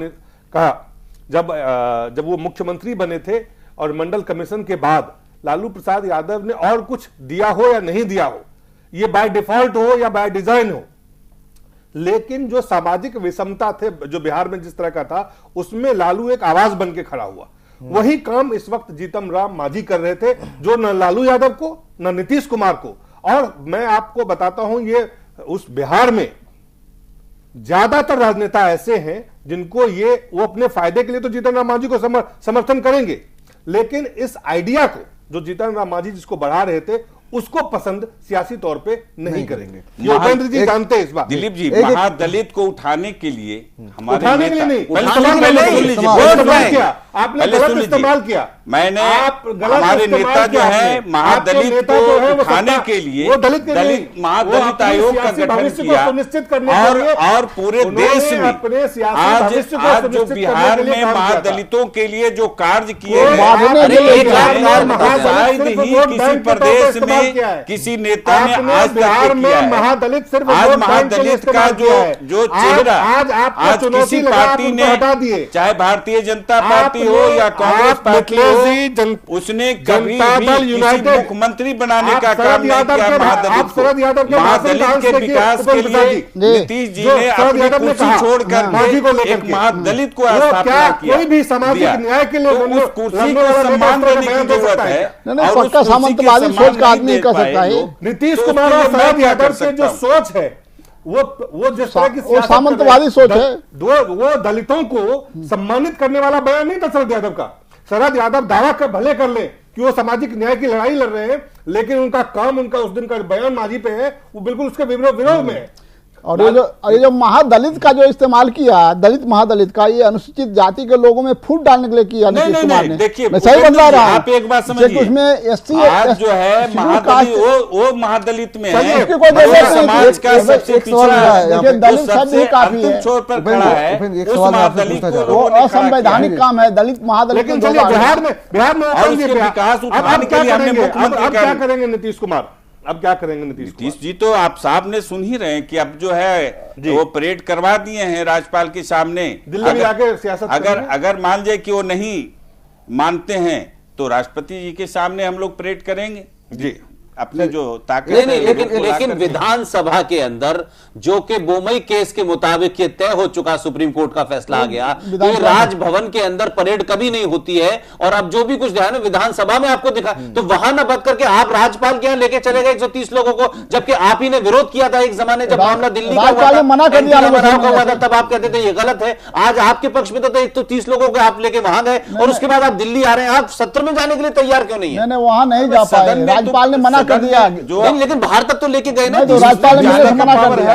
कहा जब वो मुख्यमंत्री बने थे और मंडल कमीशन के बाद लालू प्रसाद यादव ने और कुछ दिया हो या नहीं दिया हो, ये बाय डिफॉल्ट हो या बाय डिजाइन हो, लेकिन जो सामाजिक विषमता थे जो बिहार में जिस तरह का था, उसमें लालू एक आवाज बन के खड़ा हुआ। वही काम इस वक्त जीतन राम मांझी कर रहे थे, जो न लालू यादव को न नीतीश कुमार को। और मैं आपको बताता हूं, ये उस बिहार में ज्यादातर राजनेता ऐसे हैं जिनको वो अपने फायदे के लिए तो जीतन राम मांझी को समर्थन करेंगे, लेकिन इस आइडिया को जो जीतन राम मांझी जिसको बढ़ा रहे थे, उसको पसंद सियासी तौर पे नहीं करेंगे। ये उपेंद्र जी जानते हैं इस बात। दिलीप जी, महादलित को उठाने के लिए हमारे उठाने के लिए नहीं, आपने गलत इस्तेमाल किया। मैंने हमारे नेता जो है महादलित को उठाने के लिए महादलित आयोग का गठन किया, और पूरे देश में आज जो बिहार में महादलितों के लिए जो कार्य किए शायद ही किसी प्रदेश में किसी नेता ने आज बिहार में महादलित सिर्फ आज महादलित का जो चेहरा आज किसी पार्टी ने, चाहे भारतीय जनता पार्टी हो या कांग्रेस पार्टी हो, उसने कभी भी किसी मुख्यमंत्री बनाने का काम नहीं किया। महादलित के विकास के लिए नीतीश जी ने अपनी कुर्सी छोड़ करके एक महादलित को स्थापना किया। कोई भी सामाजिक न्याय के लिए उस कुर्सी को सम्मान देने की जरूरत है, और उसका सामंतवादी सोच का आदमी कर सकता है। नीतीश कुमार और शरद यादव की जो सोच है, वो जिस तरह की सामंतवादी सोच है, वो दलितों को सम्मानित करने वाला बयान नहीं था शरद यादव का। शरद यादव दावा कर भले कर ले कि वो सामाजिक न्याय की लड़ाई लड़ रहे हैं, लेकिन उनका काम, उनका उस दिन का बयान मांझी पे है, वो बिल्कुल उसके विरोध में है। और ये जो महादलित का जो इस्तेमाल किया, दलित महादलित का, ये अनुसूचित जाति के लोगों में फूट डालने के लिए किया नीतीश कुमार ने। देखिए, मैं सही बता रहा हूं, आप एक बात समझिए, उसमें एससी आज जो है महादलित, वो महादलित में है, समाज का सबसे पिछड़ा है, दलित शब्द ही काफी है, छोर पर खड़ा है, उस महादलित वो असंवैधानिक काम है, दलित महादलित। लेकिन चलिए बिहार में विकास उठाने के लिए हमने मुख्यमंत्री क्या करेंगे नीतीश कुमार, अब क्या करेंगे नीतीश जी? तो आप साहब ने सुन ही रहे हैं कि अब जो है वो परेड करवा दिए हैं राज्यपाल के सामने। दिल्ली में जाके सियासत अगर मान जाए कि वो नहीं मानते हैं तो राष्ट्रपति जी के सामने हम लोग परेड करेंगे जी, अपने जो ताकत नहीं, लेकिन विधानसभा के अंदर जो कि बोमई केस के मुताबिक ये तय हो चुका, सुप्रीम कोर्ट का फैसला आ गया कि राजभवन के अंदर परेड कभी नहीं होती है, और अब जो भी कुछ ध्यान है विधानसभा में आपको दिखा, तो वहां न बच करके आप राज्यपाल के यहाँ लेके चले गए 130 लोगों को, जबकि आप ही ने विरोध किया था एक जमाने जब मामला दिल्ली का हुआ था, तब आप कहते थे ये गलत है। आज आपके पक्ष में तो 130 लोगों को आप लेके वहां गए और उसके बाद आप दिल्ली आ रहे हैं, आप सत्र में जाने के लिए तैयार क्यों नहीं है? वहां नहीं जा पाए, राज्यपाल ने मना कर दिया जो, लेकिन बाहर तक तो लेके गए ना, तो राज्यपाल ने मना कर दिया,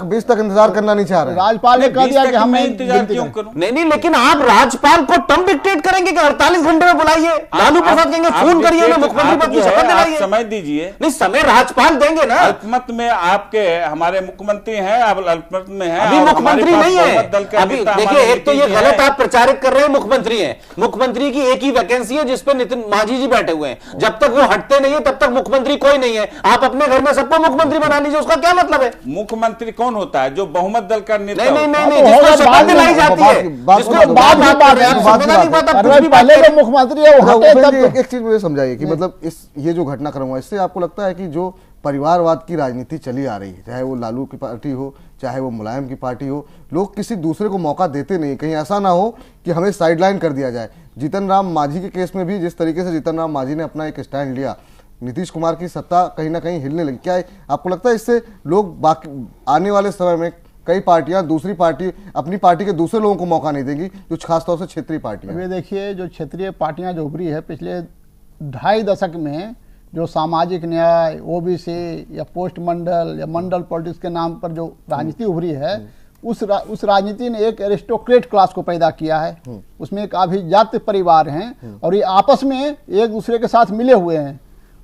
20 तक इंतजार करना नहीं चाह रहे, राज्यपाल ने कह दिया कि हम इंतजार क्यों करूं? नहीं, लेकिन आप राज्यपाल को टर्म डिक्टेट करेंगे कि 48 घंटे में बुलाइए, लालू प्रसाद कहेंगे फोन करिए, मुख्यमंत्री पद की शपथ दिलाइए, समय दीजिए। नहीं, समय राज्यपाल देंगे ना। अल्पमत में आपके हमारे मुख्यमंत्री हैं, अब अल्पमत में है, अभी मुख्यमंत्री नहीं है। अभी देखिए, एक तो ये गलत आप प्रचारित कर रहे हैं, मुख्यमंत्री हैं, मुख्यमंत्री की एक ही वैकेंसी है जिसपे नितिन मांझी जी बैठे हुए हैं, जब तक वो हटते नहीं है तब तक मुख्यमंत्री कोई नहीं है। आप अपने घर में सबको मुख्यमंत्री बना लीजिए, उसका क्या मतलब है? मुख्यमंत्री कौन होता है? जो बहुमत दल का नेता। नहीं, जिसको शपथ दिलाई जाती है, जिसको बात पहले तो मुख्यमंत्री है वो हटे। एक चीज मुझे समझाइए कि मतलब ये जो घटनाक्रम हुआ, इससे आपको लगता है कि जो परिवारवाद की राजनीति चली आ रही है, चाहे वो लालू की पार्टी हो, चाहे वो मुलायम की पार्टी हो, लोग किसी दूसरे को मौका देते नहीं, कहीं ऐसा ना हो कि हमें साइडलाइन कर दिया जाए। जीतन राम मांझी के केस में भी जिस तरीके से जीतन राम मांझी ने अपना एक स्टैंड लिया, नीतीश कुमार की सत्ता कहीं ना कहीं हिलने लगी। क्या आपको लगता है इससे लोग बाकी आने वाले समय में कई पार्टियां दूसरी पार्टी, अपनी पार्टी के दूसरे लोगों को मौका नहीं देंगी, जो खासतौर से क्षेत्रीय पार्टियां? ये देखिए, जो क्षेत्रीय पार्टियां जो उभरी है पिछले 2.5 दशक में, जो सामाजिक न्याय, ओबीसी या पोस्ट मंडल या मंडल पॉलिटिक्स के नाम पर जो राजनीति उभरी है, उस राजनीति ने एक एरिस्टोक्रेट क्लास को पैदा किया है। उसमें एक अभिजात परिवार हैं और ये आपस में एक दूसरे के साथ मिले हुए हैं।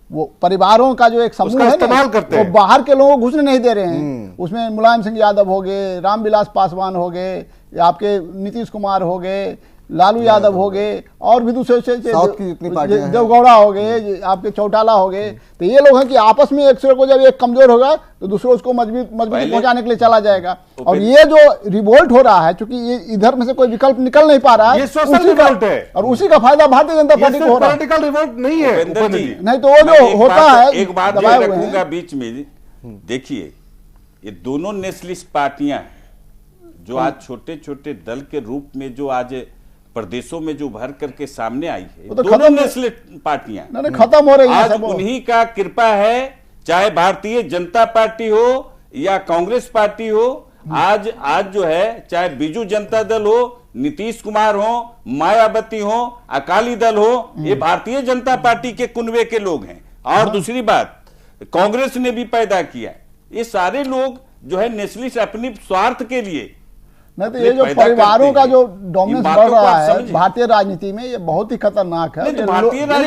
वो परिवारों का जो एक समूह है ना, वो बाहर के लोगों को घुसने नहीं दे रहे हैं। उसमें मुलायम सिंह यादव हो गए, रामविलास पासवान हो गए, आपके नीतीश कुमार हो गए, लालू यादव हो गए, और भी दूसरे देवगौड़ा हो गए, आपके चौटाला हो गए। तो ये लोग हैं कि आपस में एक दूसरे को जब एक कमजोर होगा तो दूसरे उसको मजबूती पहुंचाने के लिए चला जाएगा। और ये जो रिवोल्ट हो रहा है, क्योंकि ये इधर में से कोई विकल्प निकल नहीं पा रहा है, और उसी का फायदा भारतीय जनता पार्टी को हो रहा है। पॉलिटिकल रिवोल्ट नहीं है, नहीं तो वो जो होता है, एक बात रखूंगा बीच में, देखिए ये दोनों नेशनलिस्ट पार्टियां जो आज छोटे छोटे दल के रूप में जो आज प्रदेशों में जो भर करके सामने आई है, तो दोनों नेशनलिस्ट पार्टियां खत्म हो रही है। आज उन्हीं का कृपा है, चाहे भारतीय जनता पार्टी हो या कांग्रेस पार्टी हो, आज जो है चाहे बीजू जनता दल हो, नीतीश कुमार हो, मायावती हो, अकाली दल हो, ये भारतीय जनता पार्टी के कुनबे के लोग हैं। और दूसरी बात, कांग्रेस ने भी पैदा किया, ये सारे लोग जो है नेशनलिस्ट अपनी स्वार्थ के लिए नहीं, तो ये जो परिवारों का जो डोमिनेंस बढ़ रहा है भारतीय राजनीति में, ये बहुत ही खतरनाक है।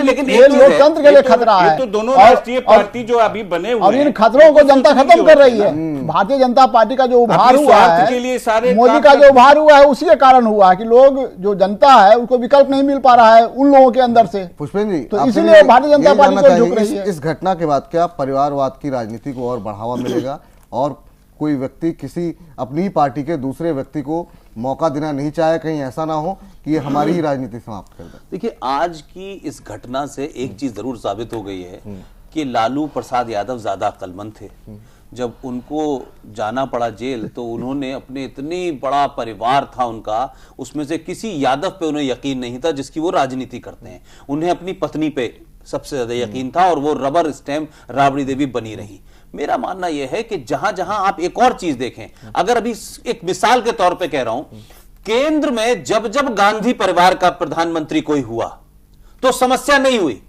लेकिन ये लोकतंत्र के लिए खतरा है। तो दोनों राष्ट्रीय पार्टी जो अभी बने हुए और इन खतरों को जनता खत्म कर रही है। भारतीय जनता पार्टी का जो उभार हुआ है, मोदी का जो उभार हुआ है, उसी के कारण हुआ है कि लोग, जो जनता है, उनको विकल्प नहीं मिल पा रहा है उन लोगों के अंदर से। पुष्पेंद्र जी, तो इसीलिए भारतीय जनता पार्टी को झुक रही है। इस घटना के बाद क्या परिवारवाद की राजनीति को और बढ़ावा मिलेगा और कोई व्यक्ति किसी अपनी ही पार्टी के दूसरे व्यक्ति को मौका देना नहीं चाहे, कहीं ऐसा ना हो कि ये हमारी ही राजनीति समाप्त कर दे? देखिए, आज की इस घटना से एक चीज जरूर साबित हो गई है कि लालू प्रसाद यादव ज्यादा अक्लमंद थे। जब उनको जाना पड़ा जेल, तो उन्होंने अपने इतनी बड़ा परिवार था उनका, उसमें से किसी यादव पे उन्हें यकीन नहीं था जिसकी वो राजनीति करते हैं। उन्हें अपनी पत्नी पे सबसे ज्यादा यकीन था और वो रबर स्टैम्प राबड़ी देवी बनी रही। मेरा मानना यह है कि जहां जहां आप एक और चीज देखें, अगर अभी एक मिसाल के तौर पे कह रहा हूं, केंद्र में जब जब गांधी परिवार का प्रधानमंत्री कोई हुआ तो समस्या नहीं हुई,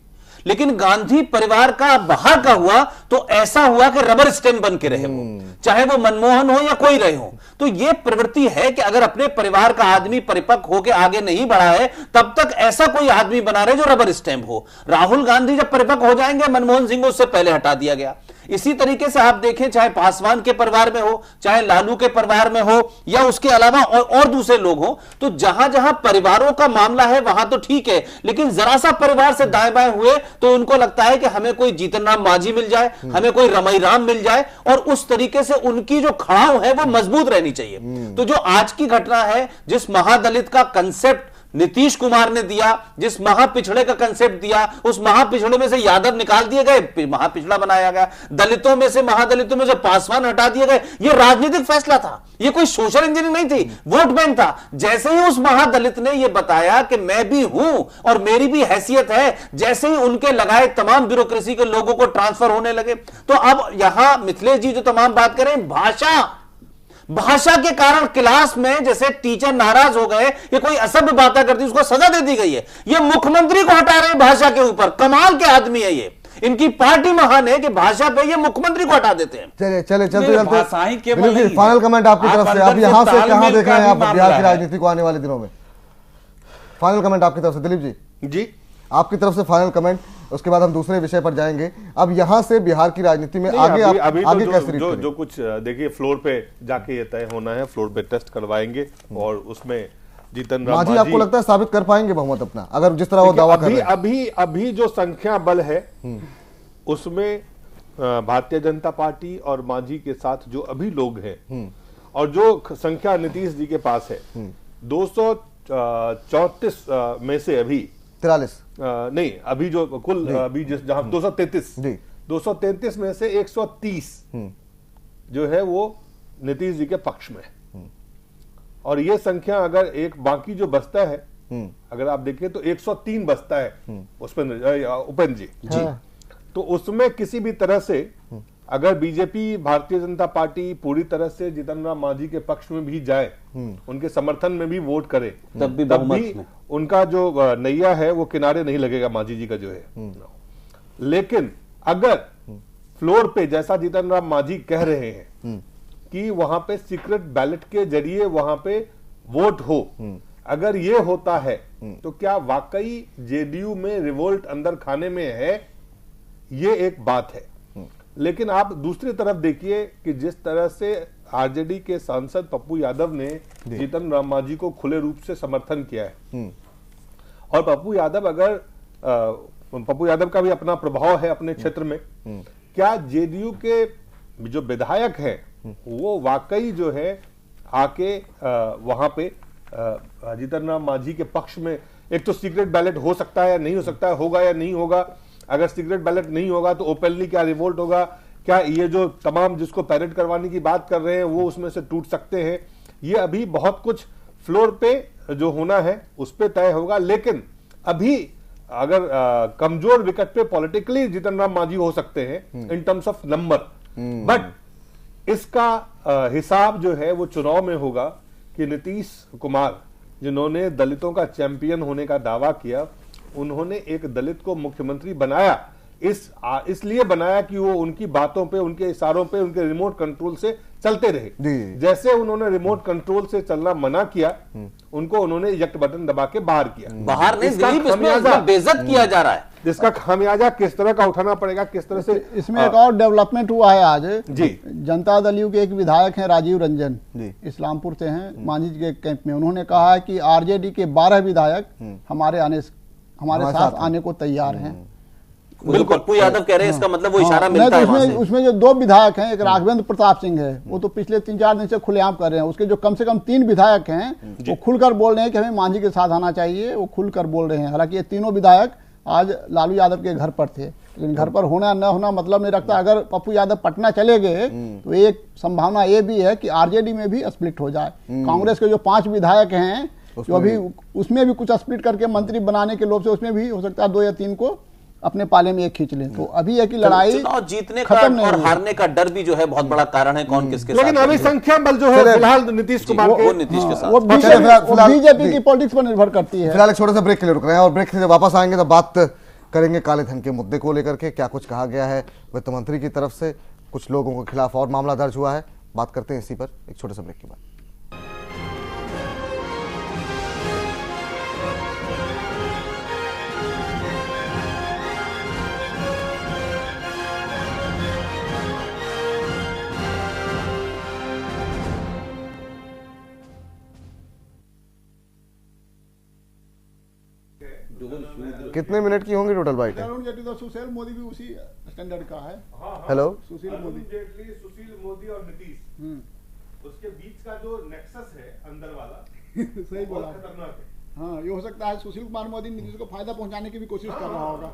लेकिन गांधी परिवार का बाहर का हुआ तो ऐसा हुआ कि रबर स्टैंप बन के रहे वो, चाहे वो मनमोहन हो या कोई रहे हो। तो ये प्रवृत्ति है कि अगर अपने परिवार का आदमी परिपक्व होकर आगे नहीं बढ़ा है तब तक ऐसा कोई आदमी बना रहे जो रबर स्टैंप हो। राहुल गांधी जब परिपक्व हो जाएंगे, मनमोहन सिंह को उससे पहले हटा दिया गया। इसी तरीके से आप देखें, चाहे पासवान के परिवार में हो, चाहे लालू के परिवार में हो, या उसके अलावा और दूसरे लोग हो, तो जहां जहां परिवारों का मामला है वहां तो ठीक है, लेकिन जरा सा परिवार से दाएं बाएं हुए तो उनको लगता है कि हमें कोई जीतन राम मांझी मिल जाए, हमें कोई रमई राम मिल जाए, और उस तरीके से उनकी जो खड़ाव है वो मजबूत रहनी चाहिए। तो जो आज की घटना है, जिस महादलित का कंसेप्ट नीतीश कुमार ने दिया, जिस महापिछड़े का कंसेप्ट दिया, उस महापिछड़े में से यादव निकाल दिए गए, महापिछड़ा बनाया गया, दलितों में से महादलितों में से पासवान हटा दिए गए, ये राजनीतिक फैसला था, ये कोई सोशल इंजीनियरिंग नहीं थी, वोट बैंक था। जैसे ही उस महादलित ने यह बताया कि मैं भी हूं और मेरी भी हैसियत है, जैसे ही उनके लगाए तमाम ब्यूरोक्रेसी के लोगों को ट्रांसफर होने लगे। तो अब यहां मिथिलेश जी जो तमाम बात करें, भाषा के कारण क्लास में जैसे टीचर नाराज हो गए कि कोई असभ्य बातें करती, उसको सजा दे दी गई है। ये मुख्यमंत्री को हटा रहे भाषा के ऊपर, कमाल के आदमी है ये, इनकी पार्टी महान है कि भाषा पे ये मुख्यमंत्री को हटा देते हैं। चले चलते फाइनल कमेंट आपकी तरफ से, आप यहां से कहां देख रहे हैं आप बिहार की राजनीति को आने वाले दिनों में? फाइनल कमेंट आपकी तरफ से दिलीप जी, आपकी तरफ से फाइनल कमेंट, उसके बाद हम दूसरे विषय पर जाएंगे। अब यहां से बिहार की राजनीति में आगे आगे कैसे जो कुछ देखिए फ्लोर पे जाके ये तय होना है, फ्लोर पे टेस्ट करवाएंगे और उसमें जीतन राम मांझी आपको लगता है साबित कर पाएंगे बहुमत अपना, अगर जिस तरह वो दावा कर रहे हैं? अभी जो संख्या बल है उसमें भारतीय जनता पार्टी और मांझी के साथ जो अभी लोग हैं और जो संख्या नीतीश जी के पास है 234 में से अभी 43 नहीं, अभी जो कुल अभी जहां 233 में से 130 जो है वो नीतीश जी के पक्ष में, और ये संख्या अगर एक बाकी जो बचता है, अगर आप देखें तो 103 बचता है उपेंद्र जी, तो उसमें किसी भी तरह से अगर बीजेपी भारतीय जनता पार्टी पूरी तरह से जीतन राम मांझी के पक्ष में भी जाए, उनके समर्थन में भी वोट करे, तब भी उनका जो नैया है वो किनारे नहीं लगेगा मांझी जी का जो है। लेकिन अगर फ्लोर पे जैसा जीतन राम मांझी कह रहे हैं कि वहां पे सीक्रेट बैलेट के जरिए वहां पे वोट हो, अगर ये होता है तो क्या वाकई जेडीयू में रिवोल्ट अंदर खाने में है, ये एक बात है। लेकिन आप दूसरी तरफ देखिए कि जिस तरह से आरजेडी के सांसद पप्पू यादव ने जीतन राम मांझी को खुले रूप से समर्थन किया है, और पप्पू यादव का भी अपना प्रभाव है अपने क्षेत्र में, क्या जेडीयू के जो विधायक हैं वो वाकई जो है आके वहां पे जीतन राम मांझी के पक्ष में, एक तो सीक्रेट बैलेट हो सकता है या नहीं हो सकता है, होगा या नहीं होगा, अगर सीक्रेट बैलेट नहीं होगा तो ओपनली क्या रिवोल्ट होगा, क्या ये जो तमाम जिसको पैरेड करवाने की बात कर रहे हैं वो उसमें से टूट सकते हैं, ये अभी बहुत कुछ फ्लोर पे जो होना है उस पे तय होगा। लेकिन अभी अगर कमजोर विकेट पे पॉलिटिकली जीतन राम मांझी हो सकते हैं in terms of number, but इसका हिसाब जो है वो चुनाव में होगा कि नीतीश कुमार जिन्होंने दलितों का चैंपियन होने का दावा किया, उन्होंने एक दलित को मुख्यमंत्री बनाया, इसलिए बनाया कि वो उनकी बातों पे, उनके इशारों पे, उनके रिमोट कंट्रोल से चलते रहे। जैसे उन्होंने रिमोट कंट्रोल से चलना मना किया, उनको उन्होंने इजेक्ट बटन दबा के बाहर किया, बाहर नहीं, इसमें बेइज्जत किया जा रहा है, जिसका खामियाजा किस तरह का उठाना पड़ेगा, किस तरह से। इसमें एक और डेवलपमेंट हुआ है आज जी, जनता दल यू के एक विधायक हैं राजीव रंजन, इस्लामपुर से हैं, मांझी के कैंप में, उन्होंने कहा है कि आरजेडी के 12 विधायक हमारे साथ आने को तैयार हैं। बिल्कुल, पप्पू यादव कह रहे हैं, इसका मतलब वो इशारा मिलता है। उसमें जो 2 विधायक हैं, एक राघवेंद्र प्रताप सिंह है, वो तो पिछले 3-4 दिन से खुलेआम कर रहे हैं, उसके जो कम से कम 3 विधायक हैं वो खुलकर बोल रहे हैं कि हमें मांझी के साथ आना चाहिए, वो खुलकर बोल रहे हैं। हालांकि ये तीनों विधायक आज लालू यादव के घर पर थे, लेकिन घर पर होना न होना मतलब नहीं रखता। अगर पप्पू यादव पटना चले गए तो एक संभावना ये भी है कि आरजेडी में भी स्प्लिट हो जाए। कांग्रेस के जो 5 विधायक हैं जो अभी उसमें भी कुछ स्प्लिट करके मंत्री बनाने के लोभ से उसमें भी हो सकता है 2 या 3 को अपने पाले में एक खींच लें। तो अभी है कि लड़ाई चुनाव जीतने का और हारने का डर भी जो है बहुत बड़ा कारण है, कौन किसके साथ। लेकिन अभी संख्या बल जो है फिलहाल नीतीश कुमार वो नीतीश के साथ, वो बीजेपी की पॉलिटिक्स पर निर्भर करती है। फिलहाल एक छोटे से ब्रेक के लिए रुक रहे हैं और ब्रेक से वापस आएंगे तो बात करेंगे काले धन के मुद्दे को लेकर के, क्या कुछ कहा गया है वित्त मंत्री की तरफ से, कुछ लोगों के खिलाफ और मामला दर्ज हुआ है, बात करते हैं इसी पर एक छोटे से ब्रेक के बाद। कितने मिनट की होंगी टोटल बाइट? अरुण जेटली तो सुशील मोदी भी उसी स्टैंडर्ड का है। हेलो, सुशील मोदी और नीतीश, उसके बीच का जो नेक्सस है अंदर वाला सही बोला, खतरनाक है। हाँ, ये हो सकता है सुशील कुमार मोदी नीतीश को फायदा पहुंचाने की भी कोशिश कर रहा होगा,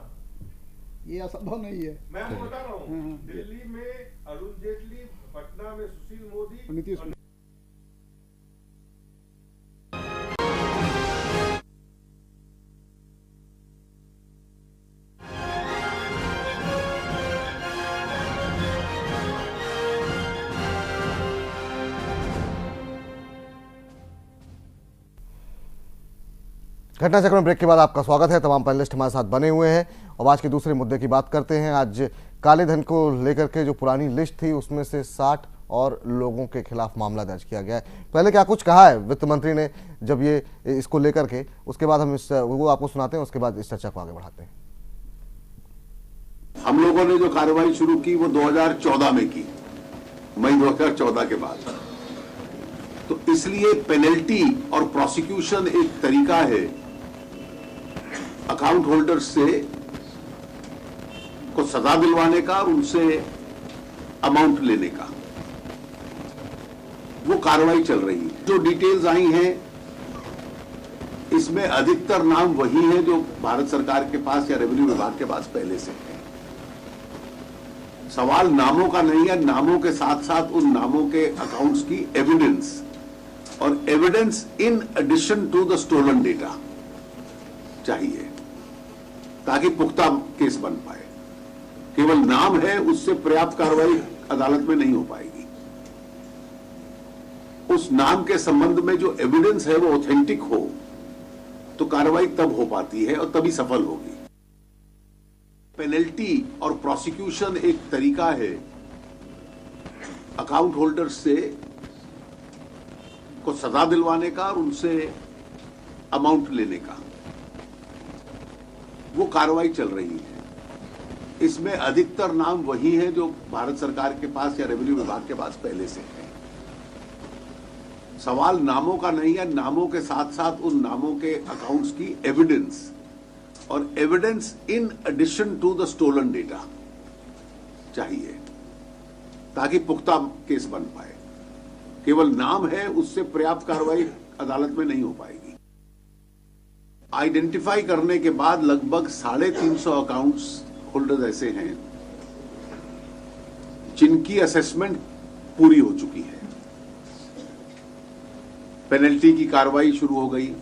ये असंभव नहीं है। मैं आपको बता रहा हूँ, दिल्ली में अरुण जेटली, पटना में सुशील मोदी, नीतीश घटना चक्र में ब्रेक के बाद आपका स्वागत है। तमाम पैनलिस्ट हमारे साथ बने हुए हैं और आज के दूसरे मुद्दे की बात करते हैं। आज काले धन को लेकर के जो पुरानी लिस्ट थी उसमें से 60 और लोगों के खिलाफ मामला दर्ज किया गया है। पहले क्या कुछ कहा है वित्त मंत्री ने जब ये इसको लेकर के, उसके बाद हम वो आपको सुनाते हैं, उसके बाद इस चर्चा को आगे बढ़ाते हैं। हम लोगों ने जो कार्रवाई शुरू की वो 2014 में की, मई 2014 के बाद, तो इसलिए पेनल्टी और प्रोसिक्यूशन एक तरीका है अकाउंट होल्डर्स से को सजा दिलवाने का और उनसे अमाउंट लेने का, वो कार्रवाई चल रही है। जो डिटेल्स आई हैं इसमें अधिकतर नाम वही हैं जो भारत सरकार के पास या रेवेन्यू विभाग के पास पहले से है। सवाल नामों का नहीं है, नामों के साथ साथ उन नामों के अकाउंट्स की एविडेंस, और evidence in addition to the stolen data चाहिए ताकि पुख्ता केस बन पाए। केवल नाम है उससे पर्याप्त कार्रवाई अदालत में नहीं हो पाएगी। उस नाम के संबंध में जो एविडेंस है वो ऑथेंटिक हो तो कार्रवाई तब हो पाती है और तभी सफल होगी। पेनल्टी और प्रोसिक्यूशन एक तरीका है अकाउंट होल्डर्स से को सजा दिलवाने का और उनसे अमाउंट लेने का, वो कार्रवाई चल रही है। इसमें अधिकतर नाम वही हैं जो भारत सरकार के पास या रेवेन्यू विभाग के पास पहले से है। सवाल नामों का नहीं है, नामों के साथ साथ उन नामों के अकाउंट्स की एविडेंस, और evidence in addition to the stolen data चाहिए ताकि पुख्ता केस बन पाए। केवल नाम है उससे पर्याप्त कार्रवाई अदालत में नहीं हो पाएगी। आइडेंटिफाई करने के बाद लगभग 350 अकाउंट्स होल्डर्स ऐसे हैं जिनकी असेसमेंट पूरी हो चुकी है। पेनल्टी की कार्रवाई शुरू हो गई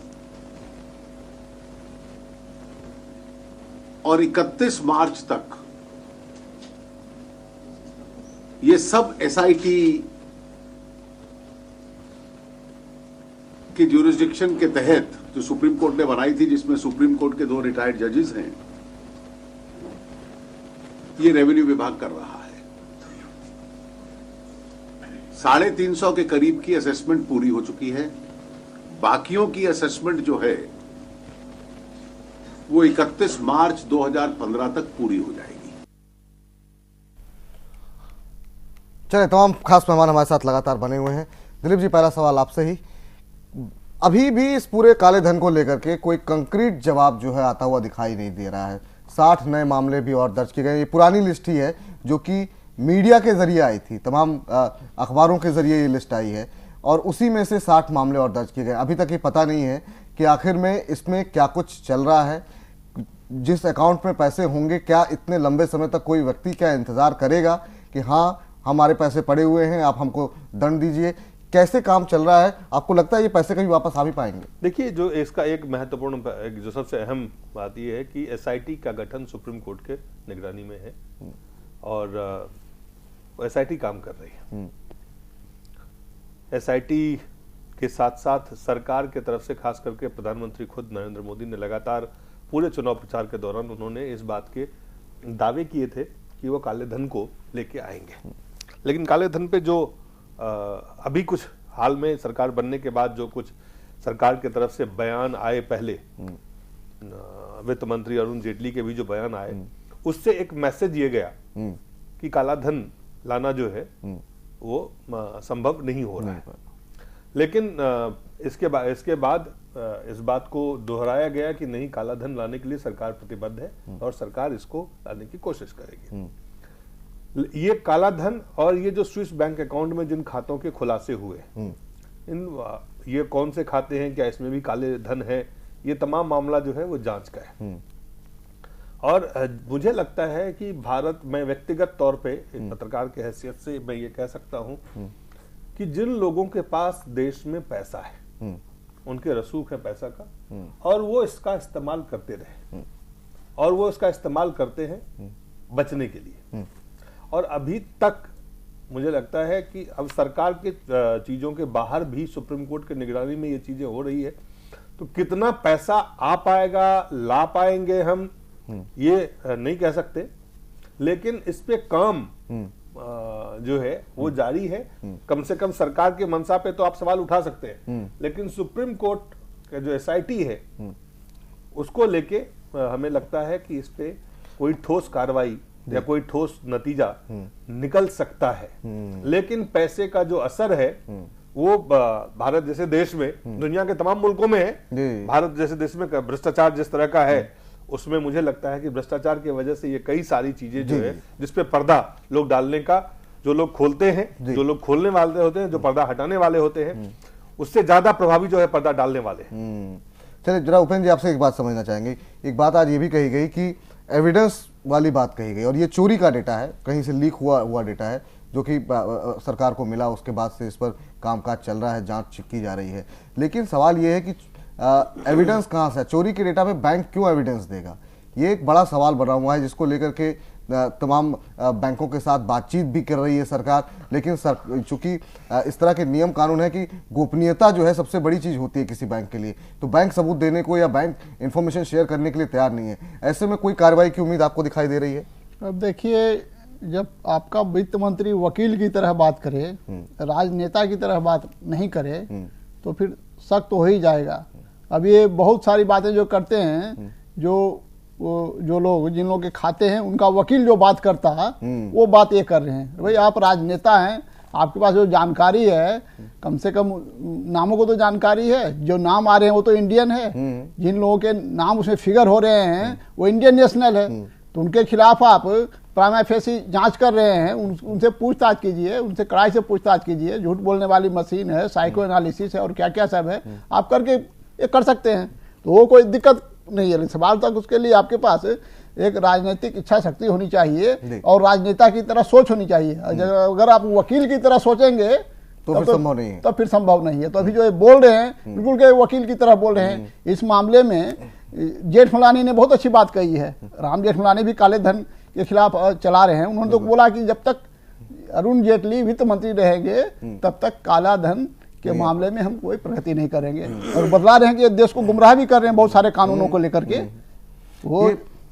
और 31 मार्च तक ये सब एसआईटी के ज्यूरिसडिक्शन के तहत जो सुप्रीम कोर्ट ने बनाई थी, जिसमें सुप्रीम कोर्ट के 2 रिटायर्ड जजेस हैं, ये रेवेन्यू विभाग कर रहा है। 350 के करीब की असेसमेंट पूरी हो चुकी है। बाकियों की असेसमेंट जो है वो 31 मार्च 2015 तक पूरी हो जाएगी। चलिए, तमाम खास मेहमान हमारे साथ लगातार बने हुए हैं। दिलीप जी, पहला सवाल आपसे ही, अभी भी इस पूरे काले धन को लेकर के कोई कंक्रीट जवाब जो है आता हुआ दिखाई नहीं दे रहा है। 60 नए मामले भी और दर्ज किए गए। ये पुरानी लिस्ट ही है जो कि मीडिया के जरिए आई थी, तमाम अखबारों के जरिए ये लिस्ट आई है और उसी में से 60 मामले और दर्ज किए गए। अभी तक ये पता नहीं है कि आखिर में इसमें क्या कुछ चल रहा है, जिस अकाउंट में पैसे होंगे, क्या इतने लंबे समय तक कोई व्यक्ति क्या इंतजार करेगा कि हाँ हमारे पैसे पड़े हुए हैं, आप हमको दंड दीजिए। कैसे काम चल रहा है? आपको लगता है ये पैसे कभी वापस आ भी पाएंगे? देखिए, जो इसका एक महत्वपूर्ण, जो सबसे अहम बात यह है कि एसआईटी का गठन सुप्रीम कोर्ट के निगरानी में है और एसआईटी काम कर रही है। एसआईटी के साथ साथ सरकार के तरफ से, खास करके प्रधानमंत्री खुद नरेंद्र मोदी ने लगातार पूरे चुनाव प्रचार के दौरान उन्होंने इस बात के दावे किए थे कि वो काले धन को लेके आएंगे। लेकिन काले धन पे जो अभी कुछ हाल में सरकार बनने के बाद जो कुछ सरकार की तरफ से बयान आए, पहले वित्त मंत्री अरुण जेटली के भी जो बयान आए, उससे एक मैसेज ये गया कि काला धन लाना जो है वो संभव नहीं हो रहा है। लेकिन इसके बाद इस बात को दोहराया गया कि नहीं, काला धन लाने के लिए सरकार प्रतिबद्ध है और सरकार इसको लाने की कोशिश करेगी। ये काला धन और ये जो स्विस बैंक अकाउंट में जिन खातों के खुलासे हुए, ये कौन से खाते हैं, क्या इसमें भी काले धन है, ये तमाम मामला जो है वो जांच का है। और मुझे लगता है कि भारत में व्यक्तिगत तौर पे एक पत्रकार की हैसियत से मैं ये कह सकता हूं कि जिन लोगों के पास देश में पैसा है, उनके रसूख है पैसा का, और वो इसका इस्तेमाल करते रहे, और वो इसका इस्तेमाल करते हैं बचने के लिए। और अभी तक मुझे लगता है कि अब सरकार के चीजों के बाहर भी सुप्रीम कोर्ट की निगरानी में ये चीजें हो रही है, तो कितना पैसा आ पाएगा, ला पाएंगे हम, ये नहीं कह सकते। लेकिन इस पे काम जो है वो जारी है। कम से कम सरकार के मंशा पे तो आप सवाल उठा सकते हैं, लेकिन सुप्रीम कोर्ट का जो एसआईटी है उसको लेके हमें लगता है कि इस पे कोई ठोस कार्रवाई या कोई ठोस नतीजा निकल सकता है। लेकिन पैसे का जो असर है वो भारत जैसे देश में, दुनिया के तमाम मुल्कों में है, भारत जैसे देश में भ्रष्टाचार जिस तरह का है, उसमें मुझे लगता है कि भ्रष्टाचार की वजह से ये कई सारी चीजें जो है जिसपे पर्दा लोग डालने का, जो लोग खोलते हैं, जो लोग खोलने वाले होते हैं, जो पर्दा हटाने वाले होते हैं, उससे ज्यादा प्रभावी जो है पर्दा डालने वाले हैं। चलिए जरा उपेंद्र जी आपसे एक बात समझना चाहेंगे। एक बात आज ये भी कही गई कि एविडेंस वाली बात कही गई, और ये चोरी का डेटा है, कहीं से लीक हुआ डेटा है जो कि सरकार को मिला, उसके बाद से इस पर कामकाज चल रहा है, जांच की जा रही है। लेकिन सवाल ये है कि एविडेंस कहाँ से? चोरी के डेटा पे बैंक क्यों एविडेंस देगा? ये एक बड़ा सवाल बना हुआ है, जिसको लेकर के तमाम बैंकों के साथ बातचीत भी कर रही है सरकार। लेकिन चूंकि इस तरह के नियम कानून है कि गोपनीयता जो है सबसे बड़ी चीज होती है किसी बैंक के लिए, तो बैंक सबूत देने को या बैंक इंफॉर्मेशन शेयर करने के लिए तैयार नहीं है। ऐसे में कोई कार्रवाई की उम्मीद आपको दिखाई दे रही है? अब देखिए, जब आपका वित्त मंत्री वकील की तरह बात करे, राजनेता की तरह बात नहीं करे, तो फिर शक तो हो ही जाएगा। अब ये बहुत सारी बातें जो करते हैं, जो लोग, जिन लोगों के खाते हैं, उनका वकील जो बात करता है वो बात ये कर रहे हैं। भाई आप राजनेता हैं, आपके पास जो जानकारी है, कम से कम नामों को तो जानकारी है, जो नाम आ रहे हैं वो तो इंडियन है, जिन लोगों के नाम उसमें फिगर हो रहे हैं वो इंडियन नेशनल है, तो उनके खिलाफ आप प्राइमा फेसी जांच कर रहे हैं, उनसे पूछताछ कीजिए, उनसे कड़ाई से पूछताछ कीजिए। झूठ बोलने वाली मशीन है, साइको एनालिसिस है और क्या क्या सब है, आप करके ये कर सकते हैं, तो वो कोई दिक्कत नहीं है। सवाल तक उसके लिए आपके पास एक राजनीतिक इच्छा शक्ति होनी चाहिए और राजनेता की तरह सोच होनी चाहिए। अगर आप वकील की तरह सोचेंगे तो फिर संभव नहीं है। तो फिर संभव नहीं है। तो अभी जो ये बोल रहे हैं बिल्कुल के वकील की तरह बोल रहे हैं। इस मामले में जेठमलानी ने बहुत अच्छी बात कही है। राम जेठमलानी भी काले धन के खिलाफ चला रहे हैं। उन्होंने तो बोला कि जब तक अरुण जेटली वित्त मंत्री रहेंगे तब तक काला धन के मामले में हम कोई प्रगति नहीं करेंगे, और बदला रहे हैं कि देश को गुमराह भी कर रहे हैं बहुत सारे कानूनों को लेकर के। वो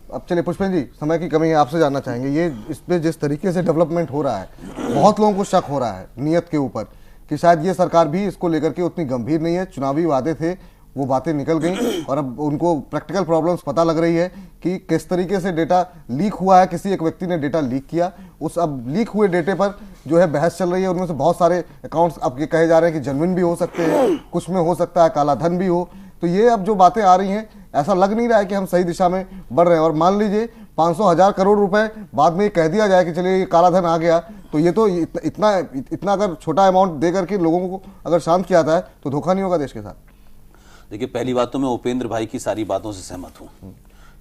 अब चलिए पुष्पेंद्र जी, समय की कमी है, आपसे जानना चाहेंगे, ये इस पे जिस तरीके से डेवलपमेंट हो रहा है, बहुत लोगों को शक हो रहा है नियत के ऊपर कि शायद ये सरकार भी इसको लेकर के उतनी गंभीर नहीं है। चुनावी वादे थे, वो बातें निकल गई और अब उनको प्रैक्टिकल प्रॉब्लम्स पता लग रही है कि किस तरीके से डेटा लीक हुआ है। किसी एक व्यक्ति ने डेटा लीक किया, उस अब लीक हुए डेटे पर जो है बहस चल रही है। उनमें से बहुत सारे अकाउंट्स अब ये कहे जा रहे हैं कि जेन्युइन भी हो सकते हैं, कुछ में हो सकता है काला धन भी हो। तो ये अब जो बातें आ रही हैं, ऐसा लग नहीं रहा है कि हम सही दिशा में बढ़ रहे हैं। और मान लीजिए 500,000 करोड़ रुपए बाद में कह दिया जाए कि चलिए ये काला धन आ गया, तो ये तो इतना अगर छोटा अमाउंट दे करके लोगों को अगर शांत किया जाता है तो धोखा नहीं होगा देश के साथ। देखिए, पहली बात तो मैं उपेंद्र भाई की सारी बातों से सहमत हूं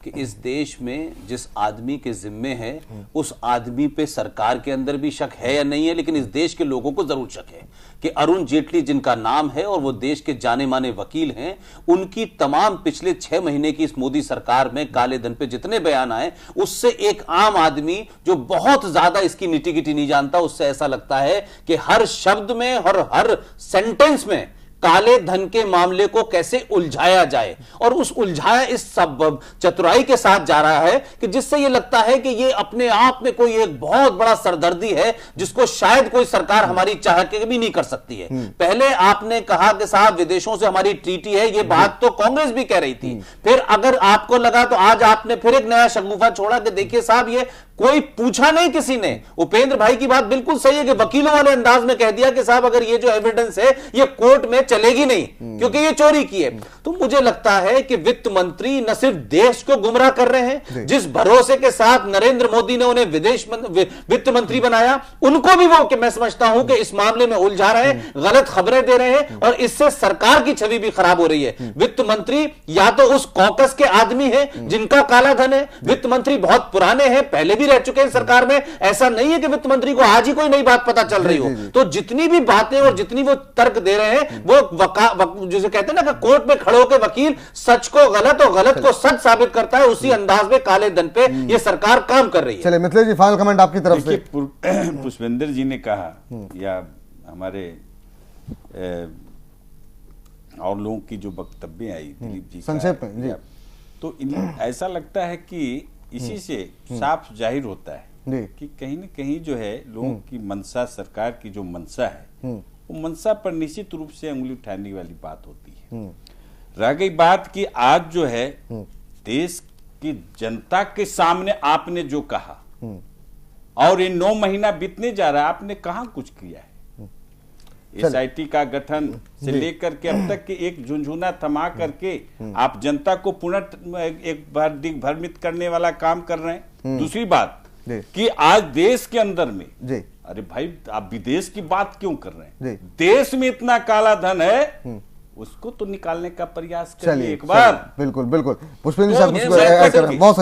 कि इस देश में जिस आदमी के जिम्मे है उस आदमी पे सरकार के अंदर भी शक है या नहीं है, लेकिन इस देश के लोगों को जरूर शक है कि अरुण जेटली जिनका नाम है और वो देश के जाने माने वकील हैं, उनकी तमाम पिछले 6 महीने की इस मोदी सरकार में काले धन पे जितने बयान आए, उससे एक आम आदमी जो बहुत ज्यादा इसकी निटी गिटी नहीं जानता, उससे ऐसा लगता है कि हर शब्द में और हर सेंटेंस में काले धन के मामले को कैसे उलझाया जाए, और उस उलझाया इस सब चतुराई के साथ जा रहा है कि जिससे ये लगता है कि ये अपने आप में कोई एक बहुत बड़ा सरदर्दी है जिसको शायद कोई सरकार हमारी चाह के भी नहीं कर सकती है। पहले आपने कहा कि साहब विदेशों से हमारी ट्रीटी है, ये बात तो कांग्रेस भी कह रही थी। फिर अगर आपको लगा तो आज आपने फिर एक नया शगुफा छोड़ा कि देखिए साहब ये कोई पूछा नहीं किसी ने। उपेंद्र भाई की बात बिल्कुल सही है कि वकीलों वाले अंदाज में कह दिया कि साहब अगर ये जो एविडेंस है ये कोर्ट में चलेगी नहीं क्योंकि ये चोरी की है। तो मुझे लगता है कि वित्त मंत्री न सिर्फ देश को गुमराह कर रहे हैं, जिस भरोसे के साथ नरेंद्र मोदी ने उन्हें वित्त मंत्री बनाया, उनको भी वो कि मैं समझता हूं कि इस मामले में उलझा रहे हैं, गलत खबरें दे रहे हैं और इससे सरकार की छवि भी खराब हो रही है। वित्त मंत्री या तो उस कॉकस के आदमी है जिनका काला धन है, वित्त मंत्री बहुत पुराने हैं, पहले रह चुके हैं सरकार में। ऐसा नहीं है कि वित्त मंत्री को आज ही कोई नई बात पता चल रही हो। तो जितनी भी बातें और जितनी वो तर्क दे रहे हैं वो जिसे कहते हैं ना कि कोर्ट में खड़े होकर वकील सच को गलत और गलत को सच साबित करता है, उसी अंदाज में काले धन पे ये सरकार काम कर रही है। चलिए मिथिलेश जी, फाइनल कमेंट आपकी तरफ से। पुष्पेंद्र जी ने कहा या हमारे और लोगों की जो वक्तव्य आई दिलीप जी संक्षेप में जी, तो ऐसा लगता है कि इसी से साफ जाहिर होता है कि कहीं न कहीं जो है लोगों की मंशा, सरकार की जो मंशा है वो मंशा पर निश्चित रूप से उंगली उठाने वाली बात होती है। रह गई बात कि आज जो है देश की जनता के सामने आपने जो कहा और ये 9 महीना बीतने जा रहा है, आपने कहां कुछ किया है। एसआईटी का गठन से लेकर के अब तक के एक झुंझुना थमा करके आप जनता को पुनः एक बार दिग्भ्रमित करने वाला काम कर रहे हैं। दूसरी बात कि आज देश के अंदर में अरे भाई आप विदेश की बात क्यों कर रहे हैं? देश में इतना काला धन है उसको तो निकालने का प्रयास करिए एक बार। बिल्कुल बिल्कुल पुष्पेंद्र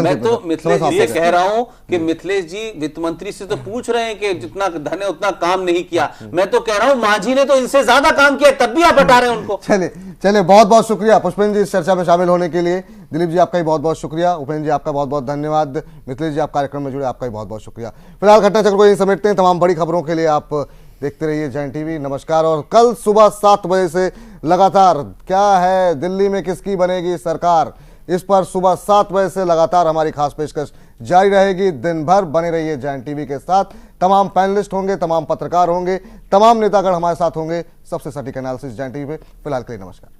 मैं तो मिथिलेश जी से कह रहा हूं कि मिथिलेश जी वित्त मंत्री से तो पूछ रहे हैं कि जितना धन है उतना काम नहीं किया। मैं तो कह रहा हूं मांझी ने तो इनसे ज्यादा काम किया, तब भी आप हटा रहे हैं उनको। चलिए बहुत बहुत शुक्रिया पुष्पेंद्र जी इस चर्चा में शामिल होने के लिए। दिलीप जी आपका भी बहुत बहुत शुक्रिया, उपेंद्र जी आपका बहुत बहुत धन्यवाद, मिथिलेश जी आप कार्यक्रम में जुड़े आपका भी बहुत बहुत शुक्रिया। फिलहाल घटना चक्र को यही समेटते हैं। तमाम बड़ी खबरों के लिए आप देखते रहिए जैन टीवी। नमस्कार। और कल सुबह 7 बजे से लगातार क्या है दिल्ली में किसकी बनेगी सरकार, इस पर सुबह 7 बजे से लगातार हमारी खास पेशकश जारी रहेगी। दिन भर बने रहिए जैन टीवी के साथ। तमाम पैनलिस्ट होंगे, तमाम पत्रकार होंगे, तमाम नेतागण हमारे साथ होंगे। सबसे सटीक एनालिसिस जैन टीवी पे। फिलहाल के लिए नमस्कार।